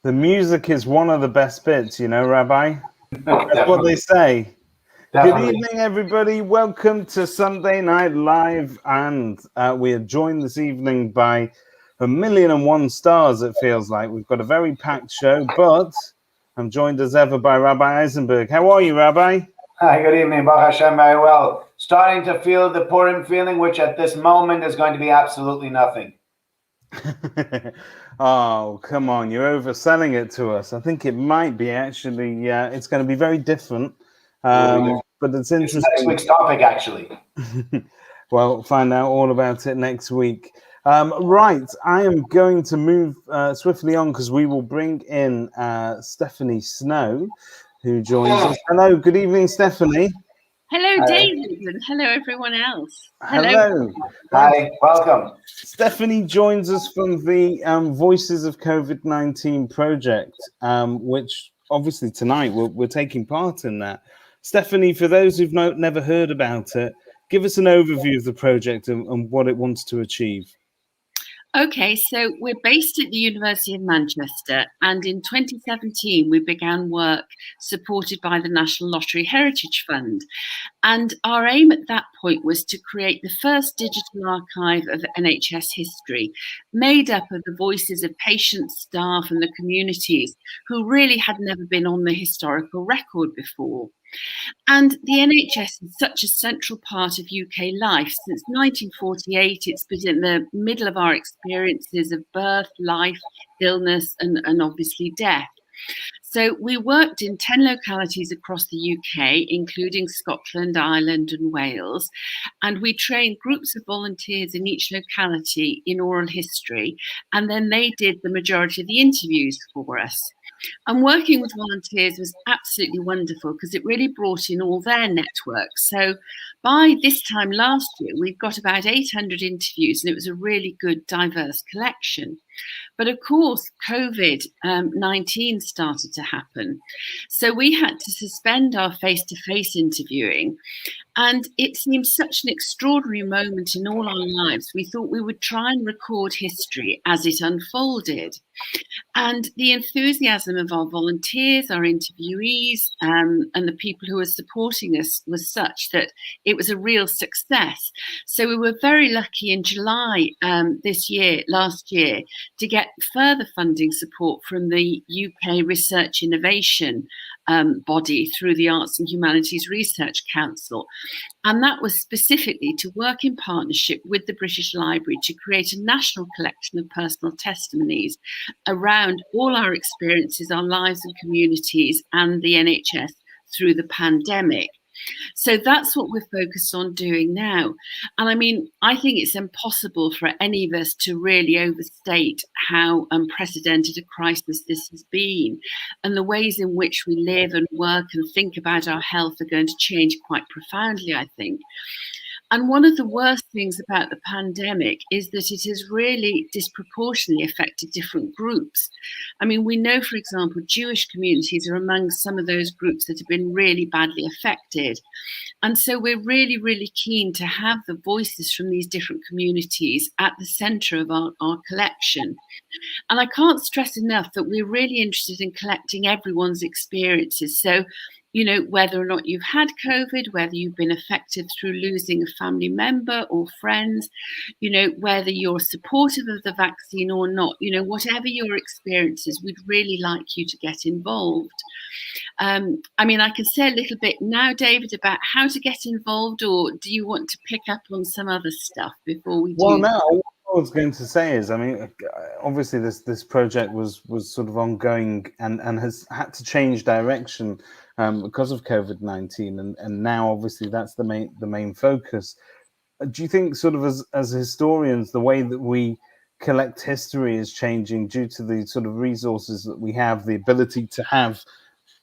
The music is one of the best bits, you know, Rabbi. That's what they Definitely. say. Definitely. Good evening, everybody. Welcome to Sunday Night Live. And we are joined this evening by 1,000,001 stars, it feels like. We've got a very packed show, but I'm joined as ever by Rabbi Eisenberg. How are you, Rabbi? Hi, good evening. Baruch Hashem, very well. Starting to feel the Purim feeling, which at this moment is going to be absolutely nothing. Oh, come on. You're overselling it to us. I think it might be actually, it's going to be very different. But it's interesting. It's next week's topic, actually. Well, find out all about it next week. Right, I am going to move swiftly on because we will bring in Stephanie Snow, who joins us. Hello, good evening, Stephanie. Hello, David, and hello, everyone else. Hello. Hi, welcome. Stephanie joins us from the Voices of COVID-19 project, which obviously tonight we're taking part in that. Stephanie, for those who've never heard about it, give us an overview of the project and what it wants to achieve. Okay, so we're based at the University of Manchester, and in 2017 we began work supported by the National Lottery Heritage Fund. And our aim at that point was to create the first digital archive of NHS history, made up of the voices of patients, staff, and the communities who really had never been on the historical record before. And the NHS is such a central part of UK life. Since 1948, it's been in the middle of our experiences of birth, life, illness, and obviously death. So we worked in 10 localities across the UK, including Scotland, Ireland, and Wales. And we trained groups of volunteers in each locality in oral history. And then they did the majority of the interviews for us. And working with volunteers was absolutely wonderful because it really brought in all their networks. So by this time last year, we've got about 800 interviews, and it was a really good, diverse collection. But of course, COVID-19 started to happen. So we had to suspend our face-to-face interviewing. And it seemed such an extraordinary moment in all our lives. We thought we would try and record history as it unfolded. And the enthusiasm of our volunteers, our interviewees, and the people who were supporting us was such that it was a real success. So we were very lucky in July last year, to get further funding support from the UK Research Innovation body through the Arts and Humanities Research Council. And that was specifically to work in partnership with the British Library to create a national collection of personal testimonies around all our experiences, our lives and communities, and the NHS through the pandemic. So that's what we're focused on doing now. And I mean, I think it's impossible for any of us to really overstate how unprecedented a crisis this has been. And the ways in which we live and work and think about our health are going to change quite profoundly, I think. And one of the worst things about the pandemic is that it has really disproportionately affected different groups. I mean, we know, for example, Jewish communities are among some of those groups that have been really badly affected. And so we're really, really keen to have the voices from these different communities at the centre of our collection. And I can't stress enough that we're really interested in collecting everyone's experiences. So, you know, whether or not you've had COVID, whether you've been affected through losing a family member or friends, you know, whether you're supportive of the vaccine or not, you know, whatever your experiences, we'd really like you to get involved. I mean, I can say a little bit now, David, about how to get involved, or do you want to pick up on some other stuff before we do? Well, no, what I was going to say is, I mean, obviously this project was sort of ongoing and has had to change direction because of COVID-19, and now obviously that's the main focus. Do you think, sort of as historians, the way that we collect history is changing due to the sort of resources that we have, the ability to have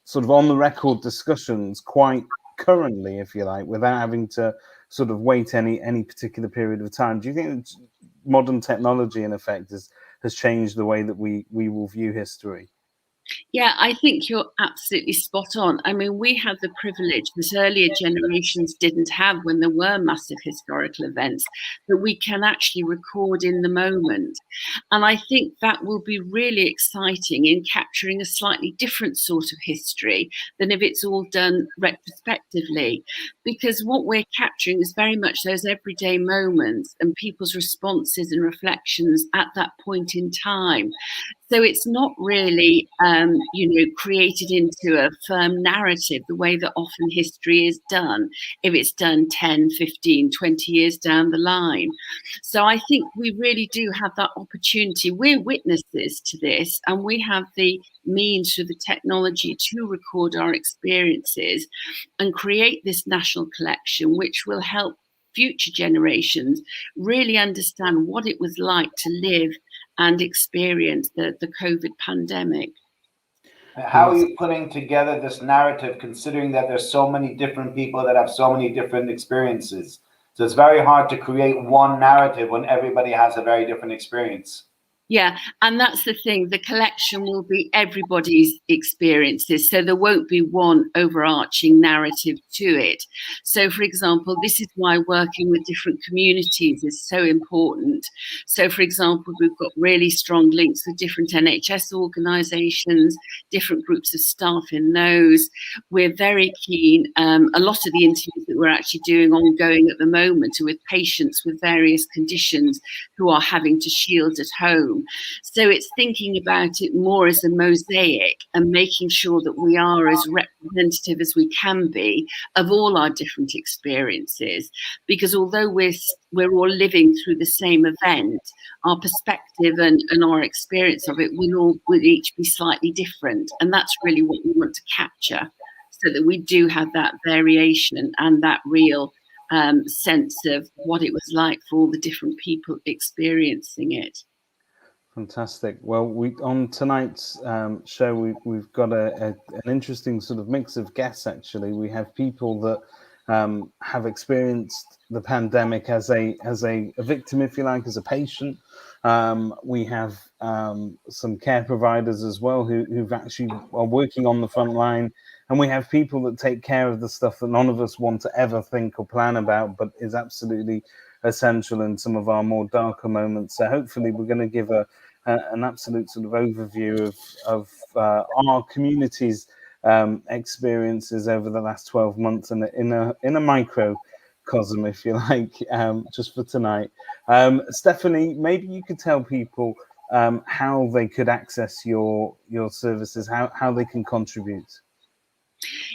sort of on the record discussions quite currently, if you like, without having to sort of wait any particular period of time? Do you think that modern technology, in effect, has changed the way that we will view history? Yeah, I think you're absolutely spot on. I mean, we have the privilege that earlier generations didn't have when there were massive historical events, that we can actually record in the moment. And I think that will be really exciting in capturing a slightly different sort of history than if it's all done retrospectively. Because what we're capturing is very much those everyday moments and people's responses and reflections at that point in time. So it's not really, created into a firm narrative the way that often history is done, if it's done 10, 15, 20 years down the line. So I think we really do have that opportunity. We're witnesses to this, and we have the means through the technology to record our experiences and create this national collection, which will help future generations really understand what it was like to live and experience the COVID pandemic. How are you putting together this narrative, considering that there's so many different people that have so many different experiences? So it's very hard to create one narrative when everybody has a very different experience. Yeah, and that's the thing. The collection will be everybody's experiences, so there won't be one overarching narrative to it. So, for example, this is why working with different communities is so important. So, for example, we've got really strong links with different NHS organisations, different groups of staff in those. We're very keen. A lot of the interviews that we're actually doing ongoing at the moment are with patients with various conditions who are having to shield at home. So it's thinking about it more as a mosaic and making sure that we are as representative as we can be of all our different experiences. Because although we're all living through the same event, our perspective and our experience of it will each be slightly different. And that's really what we want to capture, so that we do have that variation and that real sense of what it was like for all the different people experiencing it. Fantastic. Well, on tonight's show, we've got an interesting sort of mix of guests. Actually, we have people that have experienced the pandemic as a victim, if you like, as a patient. We have some care providers as well who've actually are working on the front line, and we have people that take care of the stuff that none of us want to ever think or plan about, but is absolutely essential in some of our more darker moments. So hopefully we're going to give an absolute sort of overview of our community's experiences over the last 12 months, and in a microcosm, if you like, just for tonight. Stephanie, maybe you could tell people how they could access your services, how they can contribute.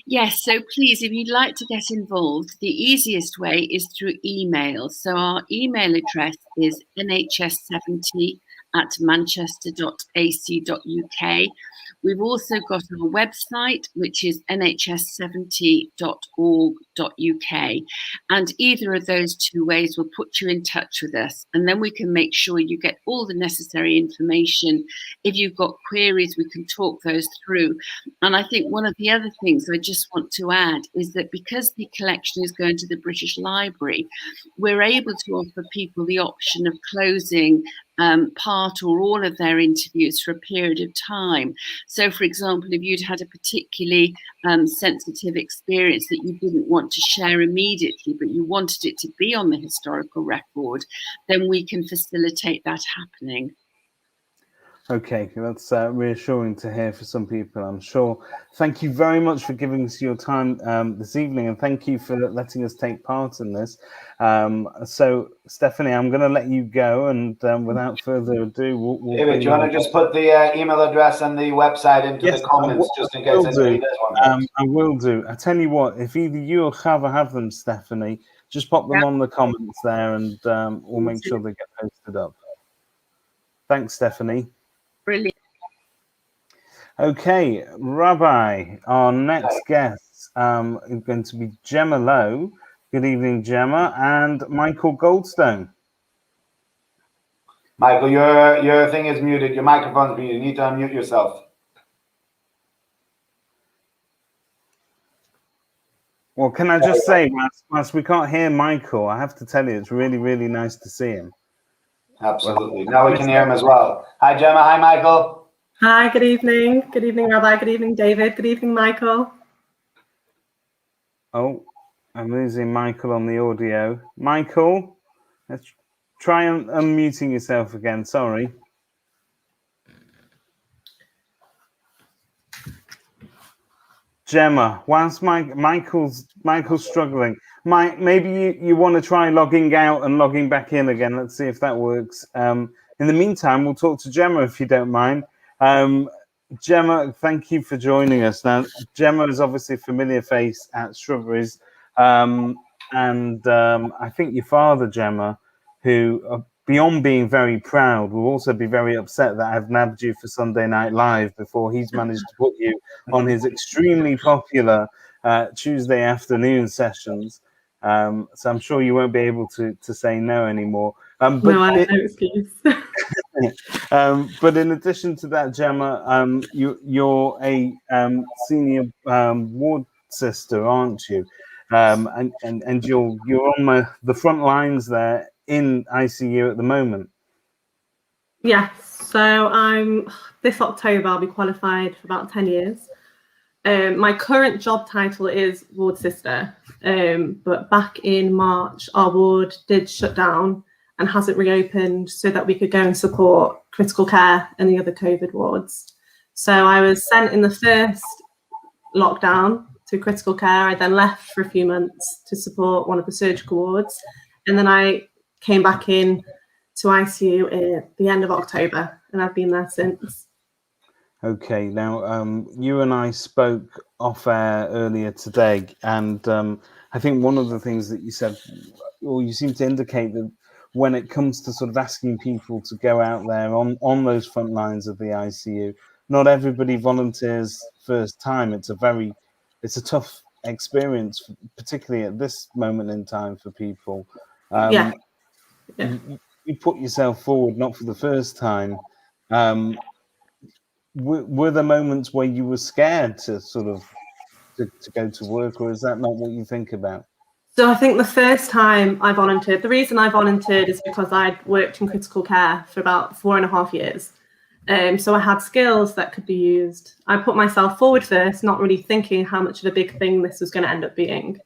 Yes, so please, if you'd like to get involved, the easiest way is through email. So our email address is nhs70@manchester.ac.uk. We've also got our website, which is nhs70.org.uk. And either of those two ways will put you in touch with us. And then we can make sure you get all the necessary information. If you've got queries, we can talk those through. And I think one of the other things I just want to add is that because the collection is going to the British Library, we're able to offer people the option of closing part or all of their interviews for a period of time. So, for example, if you'd had a particularly sensitive experience that you didn't want to share immediately, but you wanted it to be on the historical record, then we can facilitate that happening. Okay, that's reassuring to hear for some people, I'm sure. Thank you very much for giving us your time this evening, and thank you for letting us take part in this. So, Stephanie, I'm going to let you go, and without further ado, we'll David, do you want to just put the email address and the website into the comments, just in case anybody does want that? I will do. I tell you what, if either you or Chava have them, Stephanie, just pop them on the comments there, and we'll make sure they get posted up. Thanks, Stephanie. Brilliant. Okay, Rabbi, our next guest is going to be Gemma Lowe. Good evening, Gemma, and Michael Goldstone. Michael, your thing is muted. Your microphone's muted. You need to unmute yourself. Well, can I just say, whilst we can't hear Michael, I have to tell you, it's really, really nice to see him. Absolutely. Now we can hear him as well. Hi, Gemma. Hi, Michael. Hi, good evening. Good evening, Rabbi. Good evening, David. Good evening, Michael. Oh, I'm losing Michael on the audio. Michael, let's try unmuting yourself again. Sorry. Gemma, whilst Michael's struggling, maybe you want to try logging out and logging back in again. Let's see if that works. In the meantime, we'll talk to Gemma if you don't mind. Gemma, thank you for joining us. Now, Gemma is obviously a familiar face at Shrubberies, and I think your father, Gemma, who beyond being very proud, will also be very upset that I've nabbed you for Sunday Night Live before he's managed to put you on his extremely popular Tuesday afternoon sessions. So I'm sure you won't be able to say no anymore. No, I have no excuse. But in addition to that, Gemma, you're a senior ward sister, aren't you? And you're on the front lines there in ICU at the moment. Yes, so this October I'll be qualified for about 10 years. My current job title is ward sister, but back in March our ward did shut down and hasn't reopened so that we could go and support critical care and the other COVID wards. So I was sent in the first lockdown to critical care. I then left for a few months to support one of the surgical wards, and then I came back in to ICU at the end of October, and I've been there since. Okay, now you and I spoke off air earlier today, and I think one of the things that you said, or you seem to indicate, that when it comes to sort of asking people to go out there on those front lines of the ICU, not everybody volunteers first time. It's a tough experience, particularly at this moment in time for people. Yeah. You put yourself forward not for the first time. Were there moments where you were scared to sort of to go to work, or is that not what you think about? So I think the first time I volunteered, the reason I volunteered is because I'd worked in critical care for about 4.5 years. So I had skills that could be used. I put myself forward first, not really thinking how much of a big thing this was going to end up being,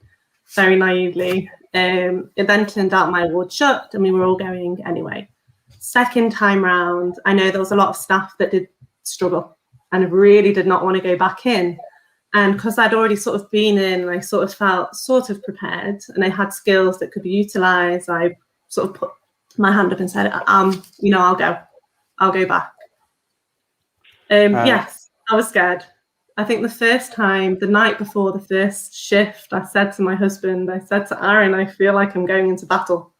very naively. It then turned out my ward shut and we were all going anyway. Second time round, I know there was a lot of staff that did struggle and really did not want to go back in. And because I'd already sort of been in, I sort of felt sort of prepared and I had skills that could be utilised. I sort of put my hand up and said, I'll go back. Yes, I was scared. I think the first time, the night before the first shift, I said to my husband, I said to Aaron, I feel like I'm going into battle.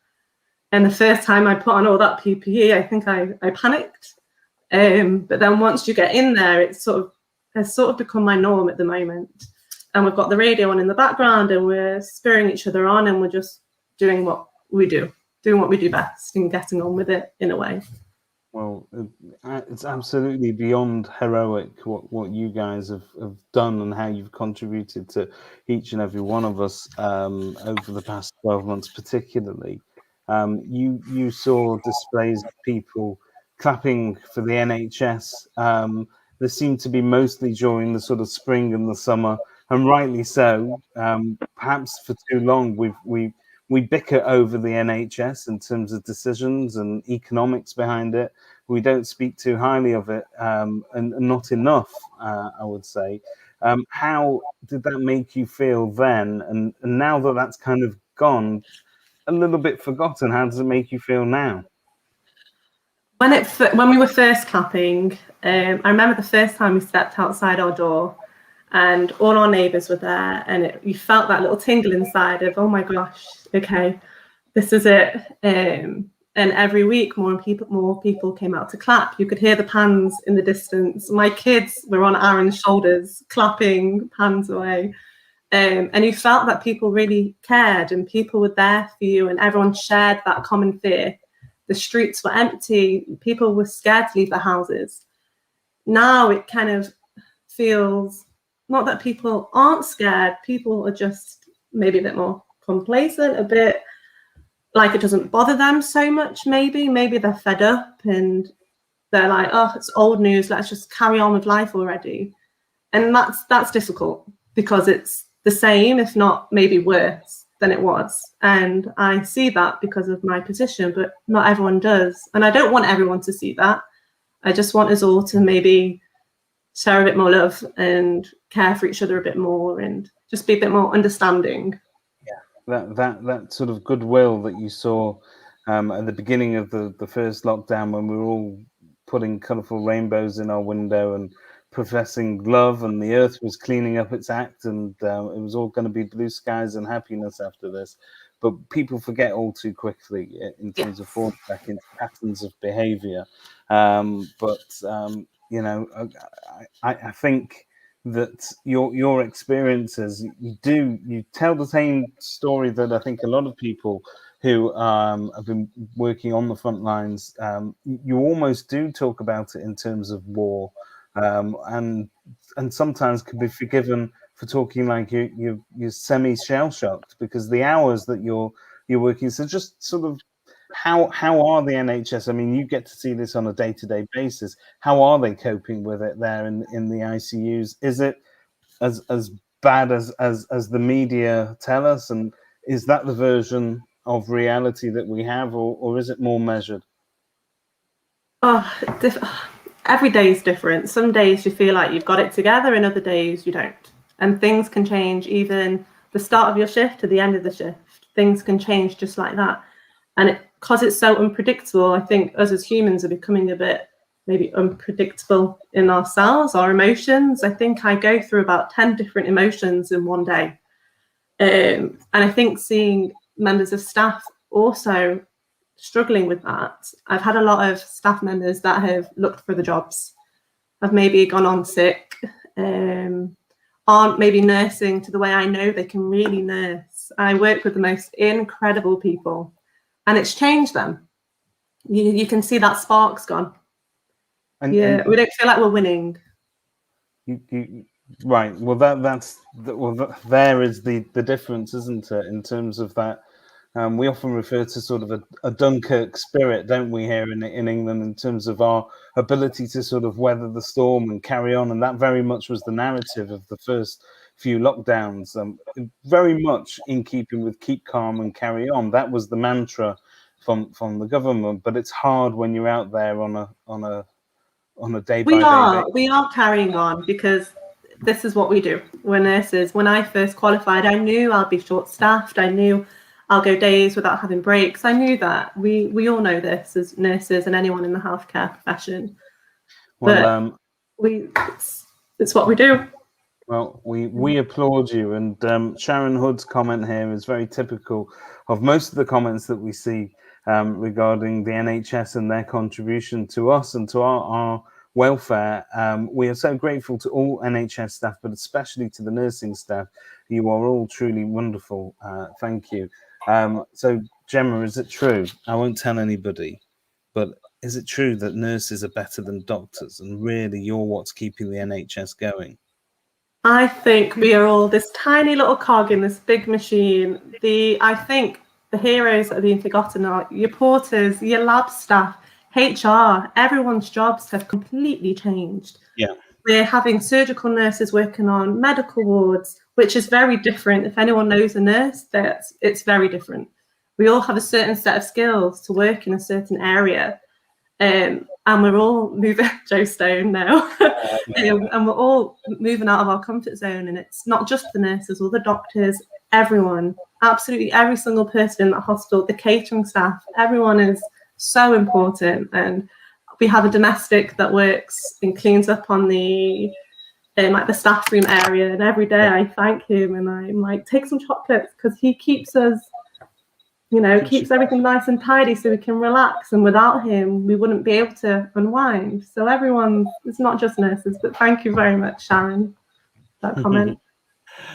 And the first time I put on all that PPE, I think I panicked. But then once you get in there, it's has sort of become my norm at the moment. And we've got the radio on in the background and we're spurring each other on and we're just doing what we do best and getting on with it in a way. Well, it's absolutely beyond heroic what you guys have done and how you've contributed to each and every one of us over the past 12 months, particularly. You saw displays of people clapping for the NHS. There seemed to be mostly during the sort of spring and the summer, and rightly so. Perhaps for too long, we bicker over the NHS in terms of decisions and economics behind it. We don't speak too highly of it, and not enough, I would say. How did that make you feel then? And now that that's kind of gone, a little bit forgotten, how does it make you feel now? When we were first clapping, I remember the first time we stepped outside our door and all our neighbours were there, and you felt that little tingle inside of, oh my gosh, okay, this is it. And every week more people came out to clap. You could hear the pans in the distance. My kids were on Aaron's shoulders clapping pans away. And you felt that people really cared and people were there for you and everyone shared that common fear. The streets were empty. People were scared to leave their houses. Now it kind of feels, not that people aren't scared, people are just maybe a bit more complacent, a bit like it doesn't bother them so much, maybe they're fed up and They're like, oh, it's old news, let's just carry on with life already. And that's difficult because it's the same, if not maybe worse than it was. And I see that because of my position, but not everyone does. And I don't want everyone to see that. I just want us all to maybe share a bit more love and care for each other a bit more and just be a bit more understanding. Yeah, that sort of goodwill that you saw at the beginning of the first lockdown, when we were all putting colourful rainbows in our window and professing love, and the earth was cleaning up its act, and it was all going to be blue skies and happiness after this. But people forget all too quickly in terms of falling back into patterns of behaviour. You know, I think that your experiences, you tell the same story that I think a lot of people who have been working on the front lines, you almost do talk about it in terms of war, and sometimes can be forgiven for talking like you're semi shell shocked, because the hours that you're working. So just sort of how are the NHS? I mean, you get to see this on a day-to-day basis. How are they coping with it there in the ICUs? Is it as bad as the media tell us, and is that the version of reality that we have, or is it more measured? Every day is different. Some days you feel like you've got it together, and other days you don't. And things can change, even the start of your shift to the end of the shift. Things can change just like that. And because it's so unpredictable, I think us as humans are becoming a bit maybe unpredictable in ourselves, our emotions. I think I go through about 10 different emotions in one day. And I think seeing members of staff also struggling with that. I've had a lot of staff members that have looked for the jobs, have maybe gone on sick, aren't maybe nursing to the way I know they can really nurse. I work with the most incredible people, and it's changed them. You can see that spark's gone. And we don't feel like we're winning. Right. Well, there is the difference, isn't it, in terms of that. We often refer to sort of a Dunkirk spirit, don't we, here in England, in terms of our ability to sort of weather the storm and carry on. And that very much was the narrative of the first few lockdowns, very much in keeping with keep calm and carry on. That was the mantra from the government. But it's hard when you're out there on a day by day basis. We are carrying on because this is what we do. We're nurses. When I first qualified, I knew I'd be short-staffed. I knew I'll go days without having breaks. I knew that. We all know this as nurses and anyone in the healthcare profession. Well, it's what we do. Well, we applaud you. And Sharon Hood's comment here is very typical of most of the comments that we see regarding the NHS and their contribution to us and to our welfare. We are so grateful to all NHS staff, but especially to the nursing staff. You are all truly wonderful. Thank you. So, Gemma, is it true? I won't tell anybody, but is it true that nurses are better than doctors, and really you're what's keeping the NHS going? I think we are all this tiny little cog in this big machine. I think the heroes that are being forgotten are your porters, your lab staff, HR. Everyone's jobs have completely changed. Yeah. We're having surgical nurses working on medical wards, which is very different. If anyone knows a nurse, it's very different. We all have a certain set of skills to work in a certain area. And we're all moving, Joe Stone now, and we're all moving out of our comfort zone. And it's not just the nurses or the doctors, everyone, absolutely every single person in that hospital, the catering staff, everyone is so important. And we have a domestic that works and cleans up on the staff room area, and every day I thank him and I'm like, take some chocolates, because he keeps us, keeps everything nice and tidy so we can relax, and without him we wouldn't be able to unwind. So it's not just nurses, but thank you very much, Sharon, for that comment.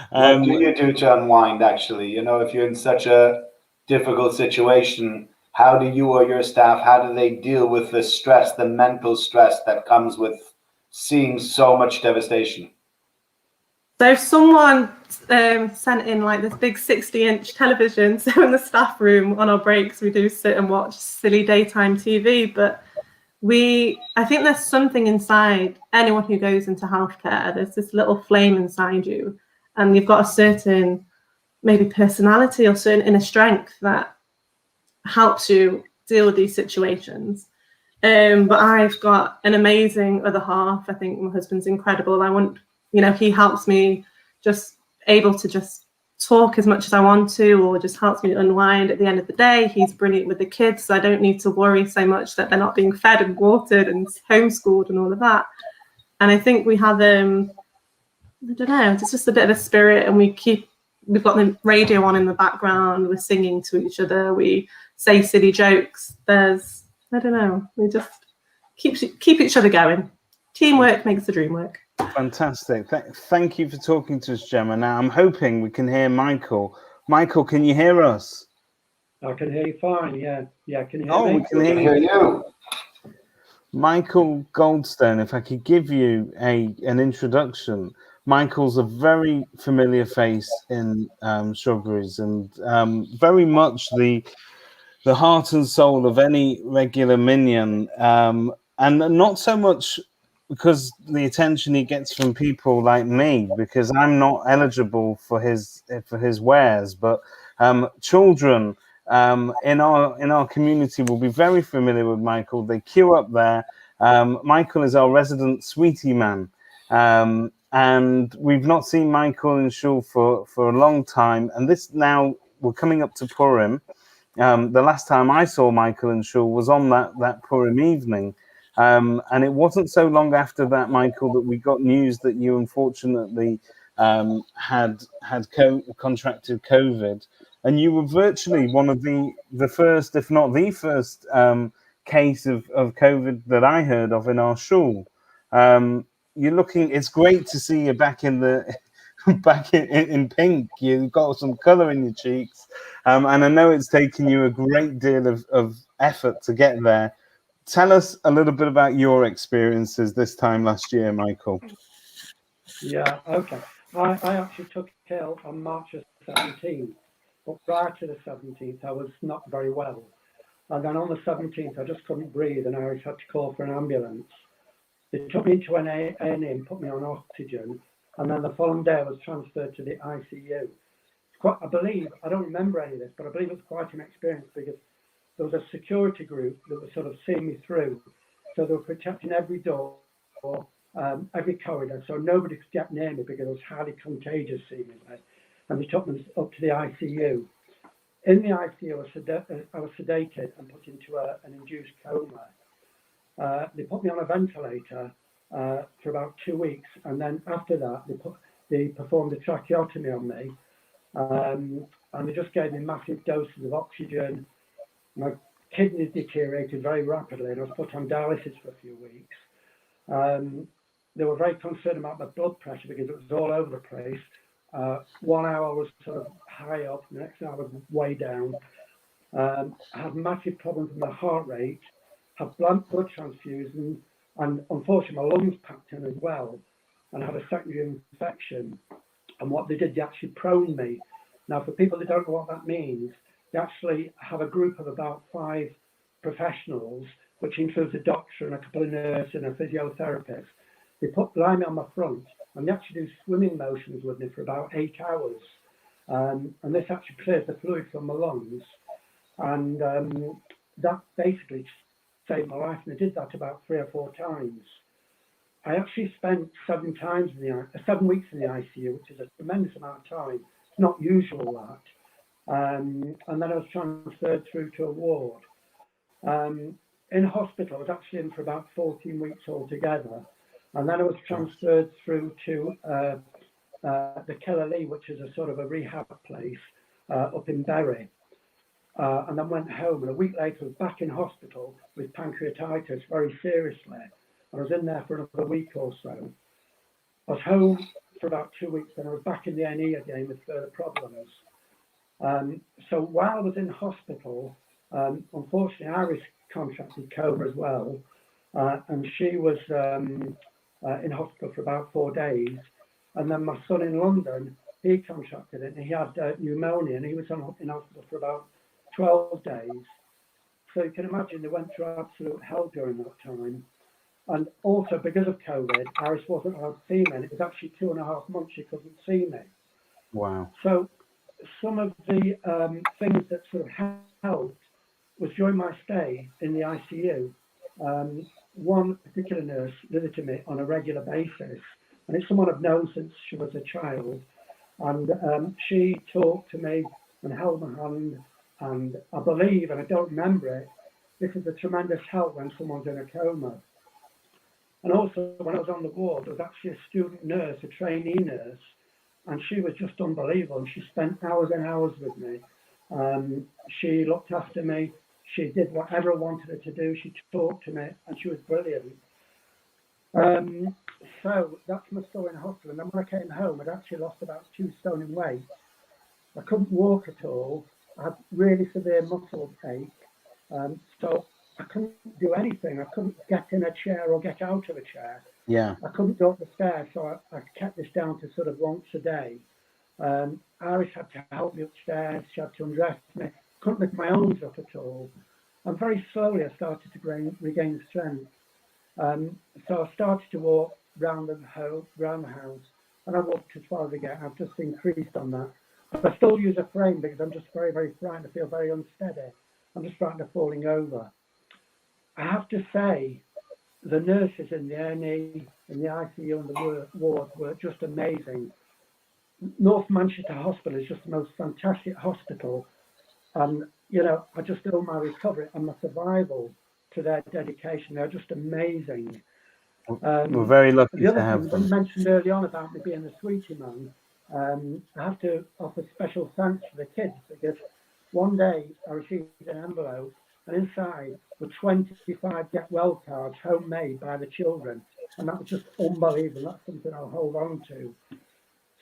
What do you do to unwind, actually? If you're in such a difficult situation, how do you or your staff, how do they deal with the stress, the mental stress that comes with seeing so much devastation? So someone sent in like this big 60-inch television. So in the staff room on our breaks, we do sit and watch silly daytime TV. But I think there's something inside anyone who goes into healthcare. There's this little flame inside you, and you've got a certain maybe personality or certain inner strength that helps you deal with these situations. But I've got an amazing other half. I think my husband's incredible. He helps me just able to just talk as much as I want to, or just helps me unwind at the end of the day. He's brilliant with the kids, so I don't need to worry so much that they're not being fed and watered and homeschooled and all of that. And I think we have, I don't know, it's just a bit of a spirit, and we've got the radio on in the background, we're singing to each other, we say silly jokes. I don't know, we just keep each other going. Teamwork makes the dream work. Fantastic. Thank you for talking to us, Gemma. Now, I'm hoping we can hear Michael. Michael, can you hear us? I can hear you fine, yeah. Yeah, can you hear me? Oh, we can hear you. Michael Goldstone, if I could give you an introduction. Michael's a very familiar face in Strawberries, and very much the heart and soul of any regular minion, and not so much because the attention he gets from people like me, because I'm not eligible for his wares, but children in our community will be very familiar with Michael. They queue up there. Michael is our resident sweetie man, and we've not seen Michael in Shul for a long time. And this now we're coming up to Purim. The last time I saw Michael in Shul was on that Purim evening. And it wasn't so long after that, Michael, that we got news that you unfortunately had contracted COVID, and you were virtually one of the first, if not the first, case of COVID that I heard of in our shul. It's great to see you back in in pink. You've got some color in your cheeks, and I know it's taken you a great deal of effort to get there. Tell us a little bit about your experiences this time last year, Michael. Yeah, okay. I actually took ill on March 17th, but prior to the 17th, I was not very well. And then on the 17th, I just couldn't breathe, and I had to call for an ambulance. They took me to an A&E and put me on oxygen, and then the following day I was transferred to the ICU. I don't remember any of this, but I believe it was quite an experience because there was a security group that was sort of seeing me through. So they were protecting every door, every corridor, so nobody could get near me because it was highly contagious seemingly. And they took me up to the ICU. In the ICU, I was sedated and put into an induced coma. They put me on a ventilator for about 2 weeks, and then after that, they performed a tracheotomy on me, and they just gave me massive doses of oxygen. My kidneys deteriorated very rapidly, and I was put on dialysis for a few weeks. They were very concerned about my blood pressure because it was all over the place. 1 hour was sort of high up, the next hour was way down. I had massive problems with my heart rate, had blood transfusions, and unfortunately my lungs packed in as well, and I had a secondary infection. And what they did, they actually proned me. Now, for people that don't know what that means, they actually have a group of about 5 professionals, which includes a doctor and a couple of nurses and a physiotherapist. They lie me on my front, and they actually do swimming motions with me for about 8 hours. And this actually clears the fluid from my lungs. And that basically saved my life. And I did that about 3 or 4 times. I actually spent 7 weeks in the ICU, which is a tremendous amount of time. It's not usual that. And then I was transferred through to a ward. In hospital, I was actually in for about 14 weeks altogether. And then I was transferred through to the Killalea, which is a sort of a rehab place up in Bury. And then went home. And a week later, I was back in hospital with pancreatitis very seriously. I was in there for another week or so. I was home for about 2 weeks, and I was back in the A&E again with further problems. So while I was in hospital, unfortunately, Iris contracted COVID as well, and she was in hospital for about 4 days. And then my son in London, he contracted it, and he had pneumonia, and he was in hospital for about 12 days. So you can imagine they went through absolute hell during that time. And also because of COVID, Iris wasn't allowed to see me, and it was actually 2.5 months she couldn't see me. Wow. So some of the things that sort of helped was during my stay in the ICU, one particular nurse visited me on a regular basis, and it's someone I've known since she was a child. And she talked to me and held my hand, and I believe, and I don't remember it, this is a tremendous help when someone's in a coma. And also, when I was on the ward, there was actually a student nurse, a trainee nurse, and she was just unbelievable. And she spent hours and hours with me. She looked after me. She did whatever I wanted her to do. She talked to me, and she was brilliant. So that's my story in hospital. And then when I came home, I'd actually lost about 2 stone in weight. I couldn't walk at all. I had really severe muscle ache. So I couldn't do anything. I couldn't get in a chair or get out of a chair. Yeah. I couldn't go up the stairs, so I kept this down to sort of once a day. Iris had to help me upstairs. She had to undress me. Couldn't lift my arms up at all. And very slowly I started to regain strength. So I started to walk round the house, and I walked as far as I get. I've just increased on that. But I still use a frame because I'm just very, very frightened. I feel very unsteady. I'm just frightened of falling over. I have to say, the nurses in the A&E, in the ICU and the ward were just amazing. North Manchester Hospital is just the most fantastic hospital. And, you know, I just owe my recovery and my survival to their dedication. They're just amazing. We're very lucky the to other have thing them. you mentioned early on about me being a sweetie man, I have to offer special thanks to the kids, because one day I received an envelope, and inside were 25 get well cards homemade by the children, and that was just unbelievable. That's something I'll hold on to.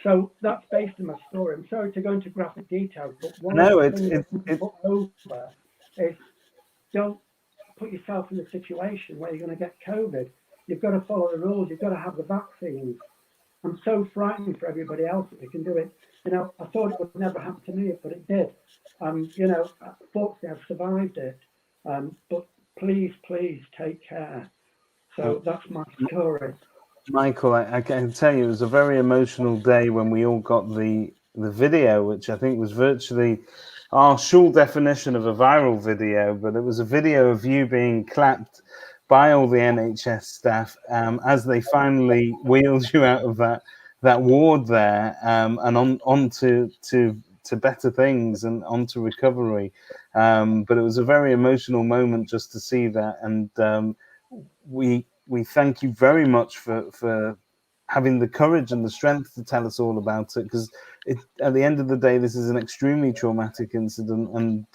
So that's based on my story. I'm sorry to go into graphic details, but one of the things that we put over is don't put yourself in a situation where you're going to get COVID. You've got to follow the rules. You've got to have the vaccines. I'm so frightened for everybody else that they can do it. You know, I thought it would never happen to me, but it did. You know, fortunately, I've survived it. But please, please take care. So that's my story. Michael, I can tell you, it was a very emotional day when we all got the video, which I think was virtually our short definition of a viral video, but it was a video of you being clapped by all the NHS staff as they finally wheeled you out of that ward there and on to better things and onto recovery. But it was a very emotional moment just to see that, and we thank you very much for having the courage and the strength to tell us all about it, because at the end of the day, this is an extremely traumatic incident, and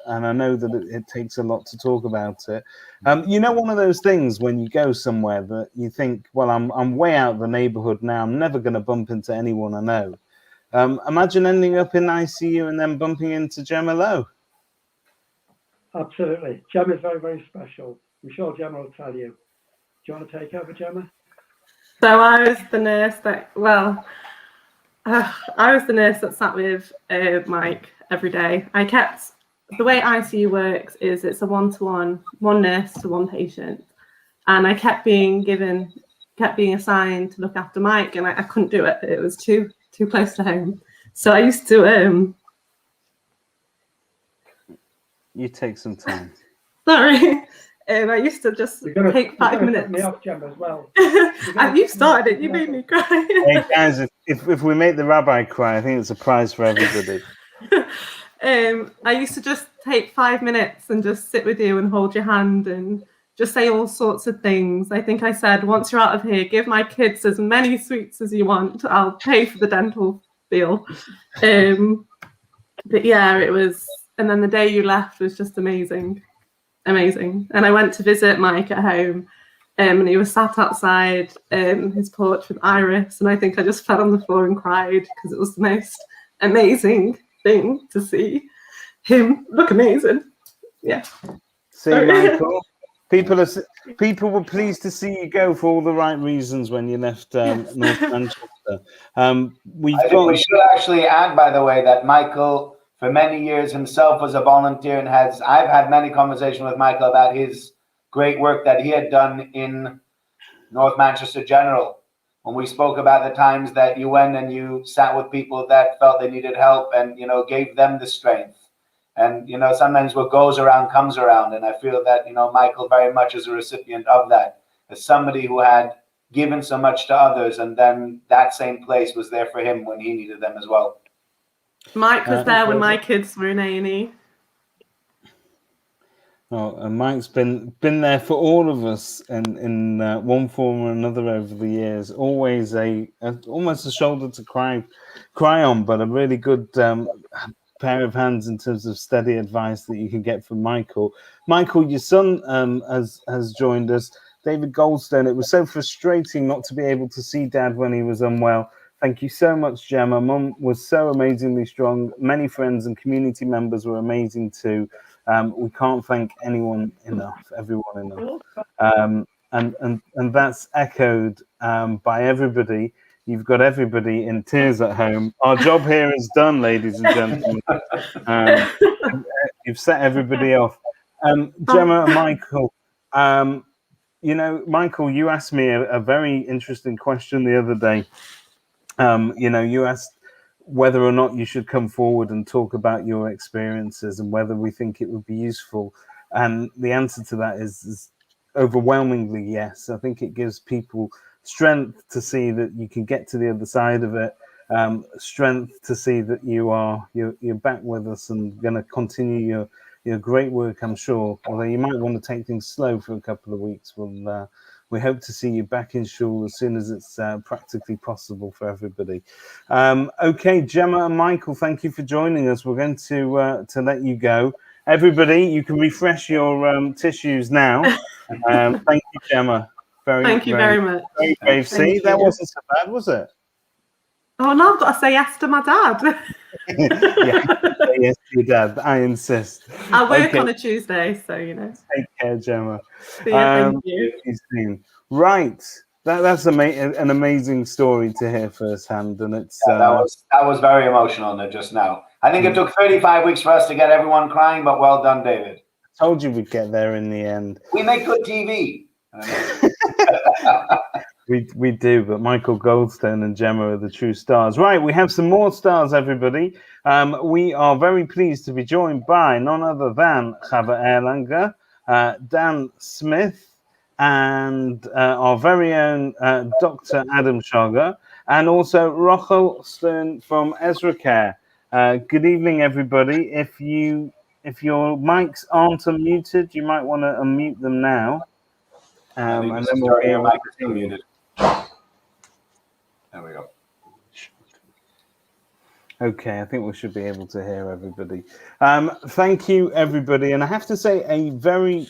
I know that it takes a lot to talk about it. You know, one of those things when you go somewhere that you think, well, I'm way out of the neighborhood now, I'm never going to bump into anyone I know. Imagine ending up in ICU and then bumping into Gemma Lowe. Absolutely. Gemma is very, very special. I'm sure Gemma will tell you. Do you want to take over, Gemma? So I was the nurse that, I was the nurse that sat with Mike every day. The way ICU works is it's a one-to-one, one nurse to one patient. And I kept being assigned to look after Mike, and I couldn't do it. It was too close to home. So I used to... You take some time. Sorry. I used to just take 5 minutes. Me off, Gemma, as well. You started it. You made me cry. Hey guys, if we make the rabbi cry, I think it's a prize for everybody. I used to just take 5 minutes and just sit with you and hold your hand and just say all sorts of things. I think I said, once you're out of here, give my kids as many sweets as you want. I'll pay for the dental bill. But yeah, it was. And then the day you left was just amazing. And I went to visit Mike at home, and he was sat outside his porch with Iris, and I think I just fell on the floor and cried because it was the most amazing thing to see him look amazing. Yeah. See, Michael, people were pleased to see you go for all the right reasons when you left North Manchester. We should actually add, by the way, that Michael for many years himself was a volunteer, and I've had many conversations with Michael about his great work that he had done in North Manchester General. When we spoke about the times that you went and you sat with people that felt they needed help and, gave them the strength. And, sometimes what goes around comes around. And I feel that, Michael very much is a recipient of that, as somebody who had given so much to others, and then that same place was there for him when he needed them as well. Mike was there when my kids were in A&E. Oh, and Mike's been there for all of us in one form or another over the years. Always almost a shoulder to cry on, but a really good pair of hands in terms of steady advice that you can get from Michael. Michael, your son has joined us, David Goldstone. It was so frustrating not to be able to see Dad when he was unwell. Thank you so much, Gemma. Mum was so amazingly strong. Many friends and community members were amazing too. We can't thank anyone enough, everyone enough. And that's echoed by everybody. You've got everybody in tears at home. Our job here is done, ladies and gentlemen. You've set everybody off. Gemma and Michael, Michael, you asked me a very interesting question the other day. You asked whether or not you should come forward and talk about your experiences and whether we think it would be useful. And the answer to that is overwhelmingly yes. I think it gives people strength to see that you can get to the other side of it, strength to see that you're back with us and going to continue your great work, I'm sure. Although you might want to take things slow for a couple of weeks. We hope to see you back in shul as soon as it's practically possible for everybody. Okay, Gemma and Michael, thank you for joining us. We're going to let you go. Everybody, you can refresh your tissues now. Thank you, Gemma. Thank you very much. Very brave. See, that wasn't so bad, was it? Oh no, I've got to say yes to my dad. Yeah, yes to your dad. I insist. I work on a Tuesday, so Take care, Gemma. See you, thank you. Right, that's an amazing story to hear firsthand, and it's that was very emotional just now. I think it took 35 weeks for us to get everyone crying, but well done, David. I told you we'd get there in the end. We make good TV. We do, but Michael Goldstone and Gemma are the true stars. Right, we have some more stars, everybody. We are very pleased to be joined by none other than Chava Erlanger, Dan Smith, and our very own Dr. Adam Shaga, and also Rochel Stern from Ezra Care. Good evening, everybody. If your mics aren't unmuted, you might want to unmute them now. And then we'll be able to continue. There we go. Okay, I think we should be able to hear everybody. Thank you, everybody, and I have to say a very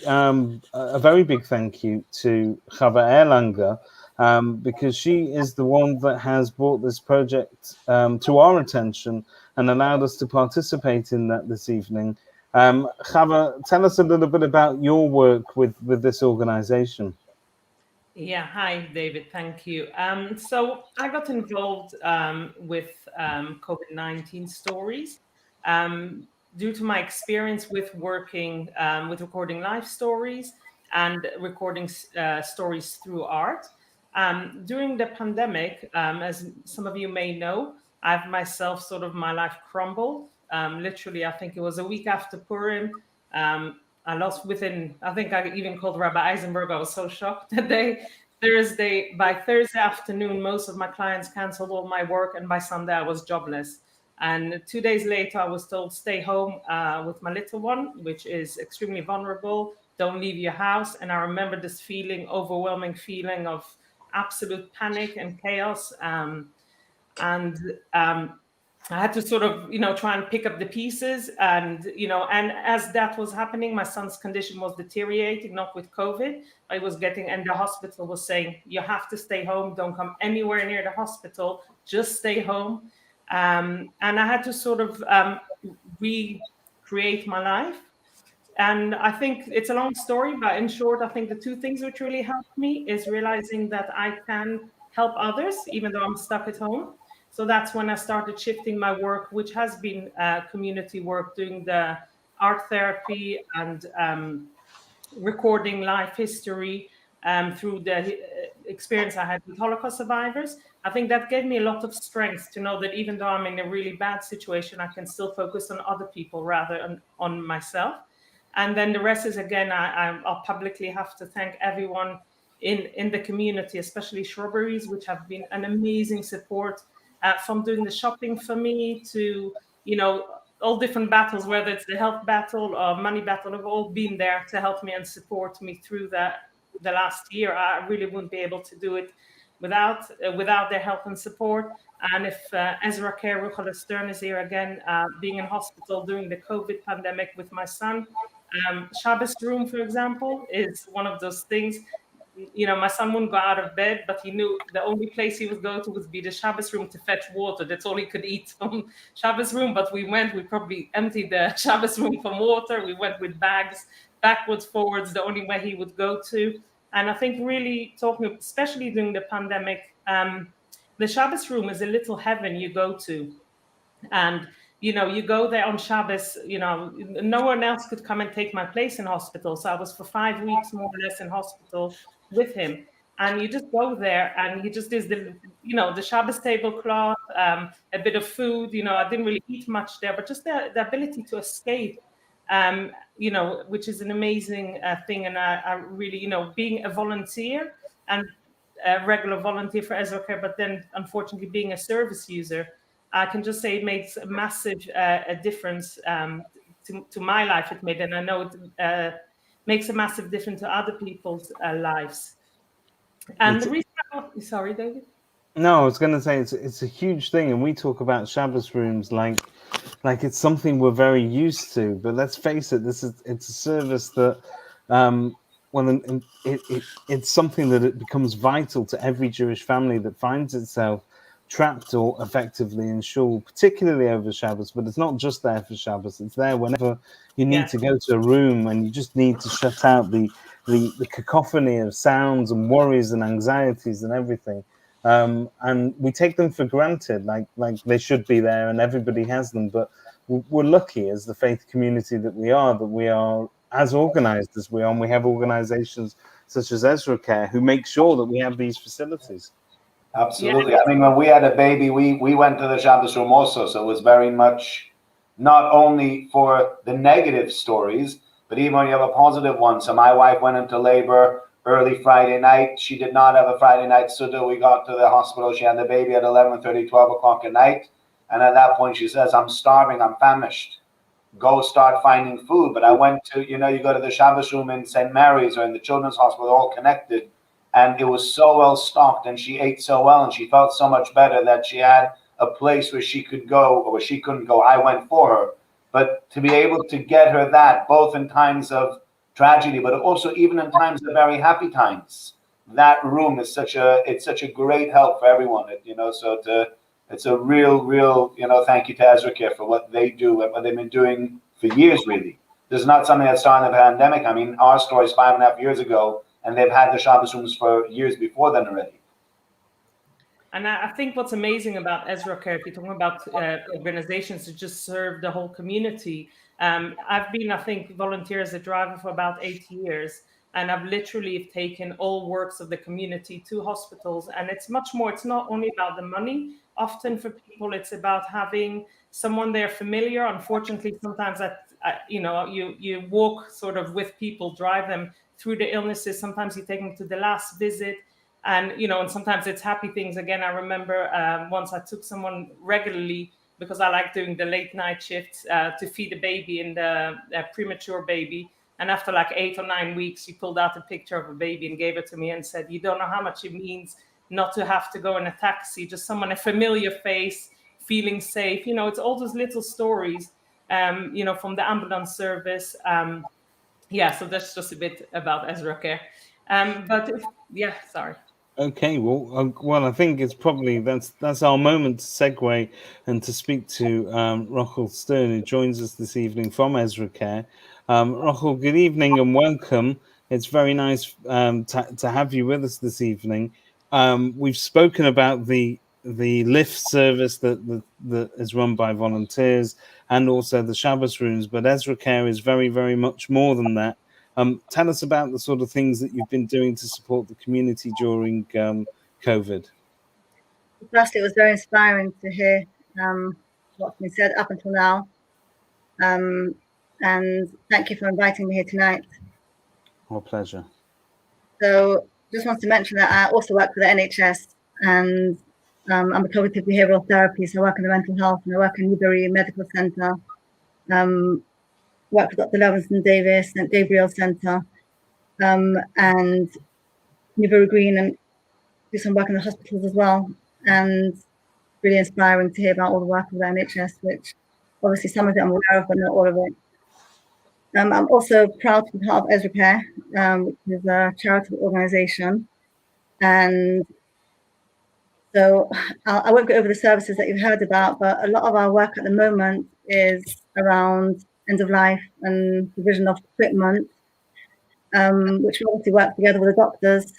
big thank you to Chava Erlanger, because she is the one that has brought this project to our attention and allowed us to participate in that this evening. Chava, tell us a little bit about your work with this organization. Yeah, hi, David. Thank you. So I got involved with COVID-19 stories due to my experience with working with recording life stories and recording stories through art. During the pandemic, as some of you may know, I've myself my life crumbled. Literally, I think it was a week after Purim. I lost I think I even called Rabbi Eisenberg. I was so shocked that by Thursday afternoon, most of my clients canceled all my work. And by Sunday, I was jobless. And 2 days later, I was told, stay home with my little one, which is extremely vulnerable. Don't leave your house. And I remember this overwhelming feeling of absolute panic and chaos. I had to try and pick up the pieces. And as that was happening, my son's condition was deteriorating, not with COVID. And the hospital was saying, you have to stay home. Don't come anywhere near the hospital. Just stay home. And I had to recreate my life. And I think it's a long story, but in short, I think the two things which really helped me is realizing that I can help others, even though I'm stuck at home. So that's when I started shifting my work, which has been community work, doing the art therapy and recording life history through the experience I had with Holocaust survivors. I think that gave me a lot of strength to know that even though I'm in a really bad situation, I can still focus on other people rather than on myself. And then the rest is, again, I'll publicly have to thank everyone in the community, especially Shrubberies, which have been an amazing support, from doing the shopping for me to, all different battles, whether it's the health battle or money battle, have all been there to help me and support me through the last year. I really wouldn't be able to do it without their help and support. And if Ezra Care Ruchala Stern is here again, being in hospital during the COVID pandemic with my son, Shabbos room, for example, is one of those things. My son wouldn't go out of bed, but he knew the only place he would go to would be the Shabbos room to fetch water. That's all he could eat from Shabbos room. But we probably emptied the Shabbos room from water. We went with bags backwards, forwards, the only way he would go to. And I think really talking, especially during the pandemic, the Shabbos room is a little heaven you go to. And you go there on Shabbos, no one else could come and take my place in hospital. So I was for 5 weeks more or less in hospital with him. And you just go there and he just does the Shabbos tablecloth, a bit of food. I didn't really eat much there, but just the ability to escape, which is an amazing thing. And I really, being a volunteer and a regular volunteer for Ezra Care, but then unfortunately being a service user, I can just say it makes a massive a difference to my life. It made, and I know it makes a massive difference to other people's lives. And the reason, sorry, David. No, I was going to say it's a huge thing, and we talk about Shabbos rooms like it's something we're very used to. But let's face it, it's a service that, it's something that it becomes vital to every Jewish family that finds itself trapped or effectively in shul, particularly over Shabbos. But it's not just there for Shabbos; it's there whenever you need to go to a room and you just need to shut out the cacophony of sounds and worries and anxieties and everything. And we take them for granted, like they should be there and everybody has them. But we're lucky as the faith community that we are as organized as we are, and we have organizations such as Ezra Care who make sure that we have these facilities. Absolutely. I mean, when we had a baby, we went to the Shabbos room also. So it was very much not only for the negative stories, but even when you have a positive one. So my wife went into labor early Friday night. She did not have a Friday night Suda. We got to the hospital. She had the baby at 11:30, 12 o'clock at night. And at that point, she says, I'm starving. I'm famished. Go start finding food. But I went to, you go to the Shabbos room in St. Mary's or in the Children's Hospital, all connected. And it was so well stocked and she ate so well and she felt so much better that she had a place where she could go or where she couldn't go. I went for her. But to be able to get her that, both in times of tragedy, but also even in times of very happy times, that room is such a great help for everyone. So it's a real, thank you to Ezra Care for what they do and what they've been doing for years, really. This is not something that started in the pandemic. I mean, our story is 5.5 years ago. And they've had the Shabbos rooms for years before then already. And I think what's amazing about Ezra Care, if you're talking about organizations that just serve the whole community, I've been, I think, volunteer as a driver for about 8 years. And I've literally taken all works of the community to hospitals. And it's much more, it's not only about the money. Often for people, it's about having someone there familiar. Unfortunately, sometimes you walk sort of with people, drive them through the illnesses. Sometimes you take them to the last visit and sometimes it's happy things. Again, I remember once I took someone regularly because I like doing the late night shifts to feed a baby in the premature baby. And after like 8 or 9 weeks, she pulled out a picture of a baby and gave it to me and said, you don't know how much it means not to have to go in a taxi, just someone, a familiar face, feeling safe. It's all those little stories, from the ambulance service. So that's just a bit about Ezra Care. Sorry. Okay, well, I think it's probably that's our moment to segue and to speak to Rachel Stern, who joins us this evening from Ezra Care. Rachel, good evening and welcome. It's very nice to have you with us this evening. We've spoken about the the lift service that is run by volunteers, and also the Shabbos rooms. But Ezra Care is very, very much more than that. Tell us about the sort of things that you've been doing to support the community during COVID. Firstly, it was very inspiring to hear what's been said up until now. And thank you for inviting me here tonight. Our pleasure. So just want to mention that I also work for the NHS, and I'm a cognitive behavioural therapist. I work in the mental health, and I work in Newbury Medical Centre. Work with Dr. Levinson Davis, St. Gabriel Centre, and Newbury Green, and do some work in the hospitals as well. And really inspiring to hear about all the work of the NHS, which obviously some of it I'm aware of, but not all of it. I'm also proud to be part of Ezra Care, which is a charitable organisation. And so I won't go over the services that you've heard about, but a lot of our work at the moment is around end of life and provision of equipment, which we obviously work together with the doctors.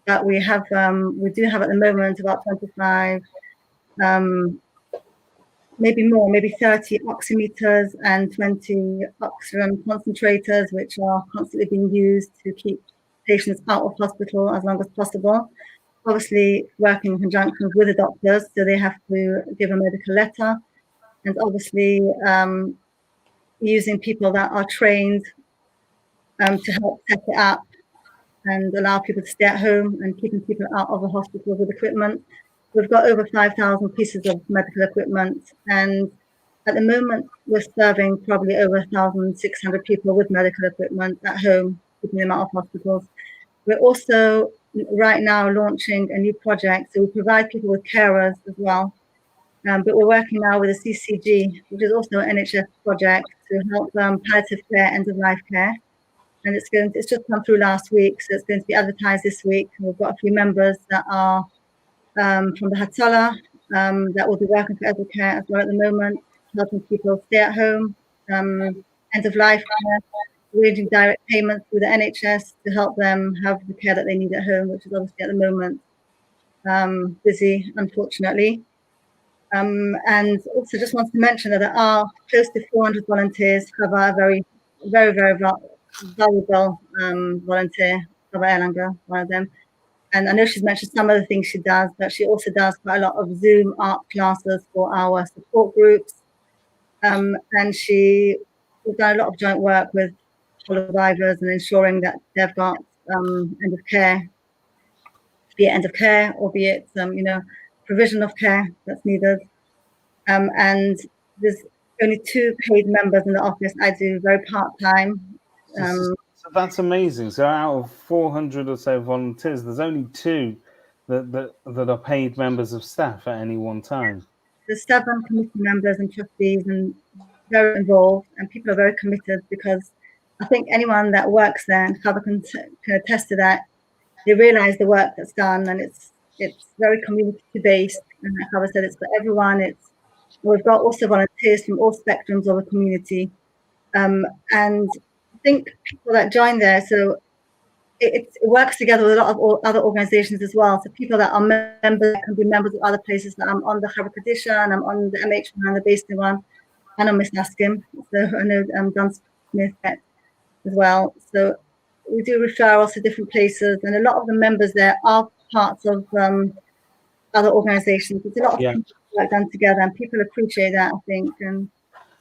But we do have at the moment about 25, maybe more, maybe 30 oximeters and 20 oxygen concentrators, which are constantly being used to keep patients out of hospital as long as possible. Obviously, working in conjunction with the doctors, so they have to give a medical letter, and obviously using people that are trained to help set it up and allow people to stay at home and keeping people out of the hospital with equipment. We've got over 5,000 pieces of medical equipment, and at the moment we're serving probably over 1,600 people with medical equipment at home, keeping them out of hospitals. We're also right now launching a new project, so we provide people with carers as well. But we're working now with a CCG, which is also an NHS project to help palliative care, end-of-life care. And it's just come through last week, so it's going to be advertised this week. We've got a few members that are from the Hatzalah that will be working for Ezra Care as well at the moment, helping people stay at home, end-of-life care, arranging direct payments through the NHS to help them have the care that they need at home, which is obviously at the moment busy, unfortunately. And also just want to mention that there are close to 400 volunteers who are very, very, very valuable volunteer, Chava Erlanger, one of them. And I know she's mentioned some of the things she does, but she also does quite a lot of Zoom art classes for our support groups. And we've done a lot of joint work with survivors and ensuring that they've got end of care, be it end of care or be it provision of care that's needed. And there's only 2 paid members in the office. I do very part-time. So that's amazing. So out of 400 or so volunteers, there's only 2 that are paid members of staff at any one time. There's 7 committee members and trustees, and very involved, and people are very committed, because I think anyone that works there, and Chava can attest to that, they realise the work that's done, and it's very community-based. And like Chava said, it's for everyone. We've got also volunteers from all spectrums of the community, and I think people that join there, so it works together with a lot of other organisations as well. So people that are members can be members of other places. That I'm on the Chava Tradition, I'm on the MH one, the Based one, and on Miss Naskim. So I know Don Smith as well. So we do referrals to different places, and a lot of the members there are parts of other organisations. It's a lot of work done together, and people appreciate that, I think. And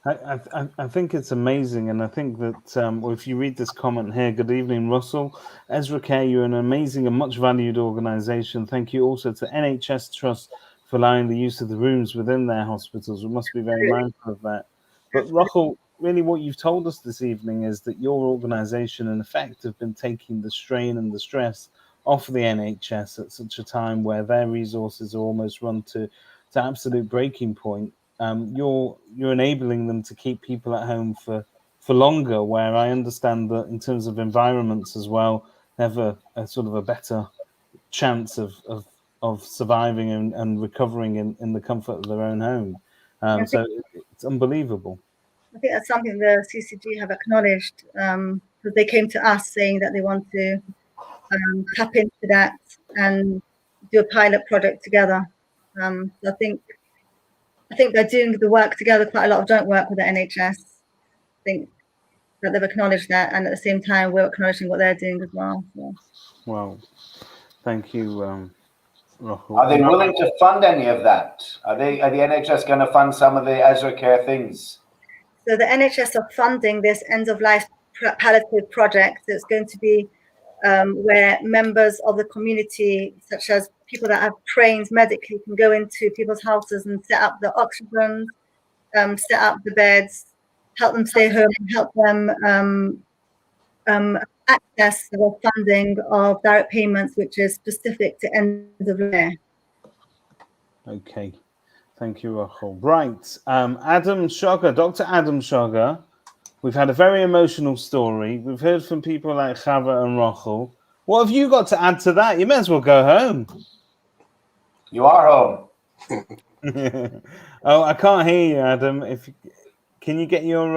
I think it's amazing, and I think that if you read this comment here, good evening, Russell. Ezra Care, you're an amazing and much valued organisation. Thank you also to NHS Trust for allowing the use of the rooms within their hospitals. We must be very mindful of that. But Russell, really what you've told us this evening is that your organisation, in effect, have been taking the strain and the stress off the NHS at such a time where their resources are almost run to absolute breaking point. You're enabling them to keep people at home for longer, where I understand that in terms of environments as well, they have a sort of a better chance of surviving and recovering in the comfort of their own home. So it's unbelievable. I think that's something the CCG have acknowledged, because they came to us saying that they want to tap into that and do a pilot project together. So I think they're doing the work together, quite a lot of joint work with the NHS. I think that they've acknowledged that, and at the same time, we're acknowledging what they're doing as well. So. Well, thank you, Rahul. Are they willing to fund any of that? Are the NHS going to fund some of the Ezra Care things? So the NHS are funding this end-of-life palliative project. It's going to be where members of the community, such as people that have trained medically, can go into people's houses and set up the oxygen, set up the beds, help them stay home, help them access the funding of direct payments, which is specific to end of life. Okay, thank you, Rahul. Right, Adam Shogger, Dr. Adam Shogger. We've had a very emotional story. We've heard from people like Chava and Rahul. What have you got to add to that? You may as well go home. You are home. Oh, I can't hear you, Adam. Can you get your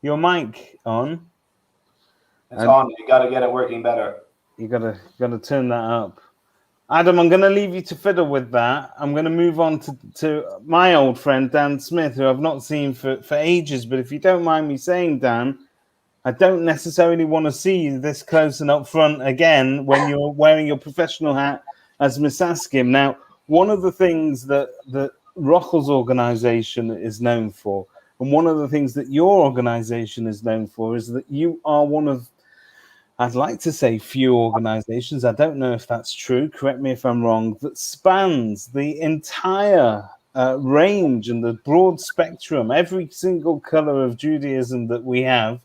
mic on? It's on. You got to get it working better. You gotta turn that up. Adam, I'm going to leave you to fiddle with that. I'm going to move on to my old friend, Dan Smith, who I've not seen for ages. But if you don't mind me saying, Dan, I don't necessarily want to see you this close and up front again when you're wearing your professional hat as Miss Askim. Now, one of the things that Rahul's organisation is known for, and one of the things that your organisation is known for, is that you are one of, I'd like to say, few organizations, I don't know if that's true, correct me if I'm wrong, that spans the entire range and the broad spectrum, every single color of Judaism that we have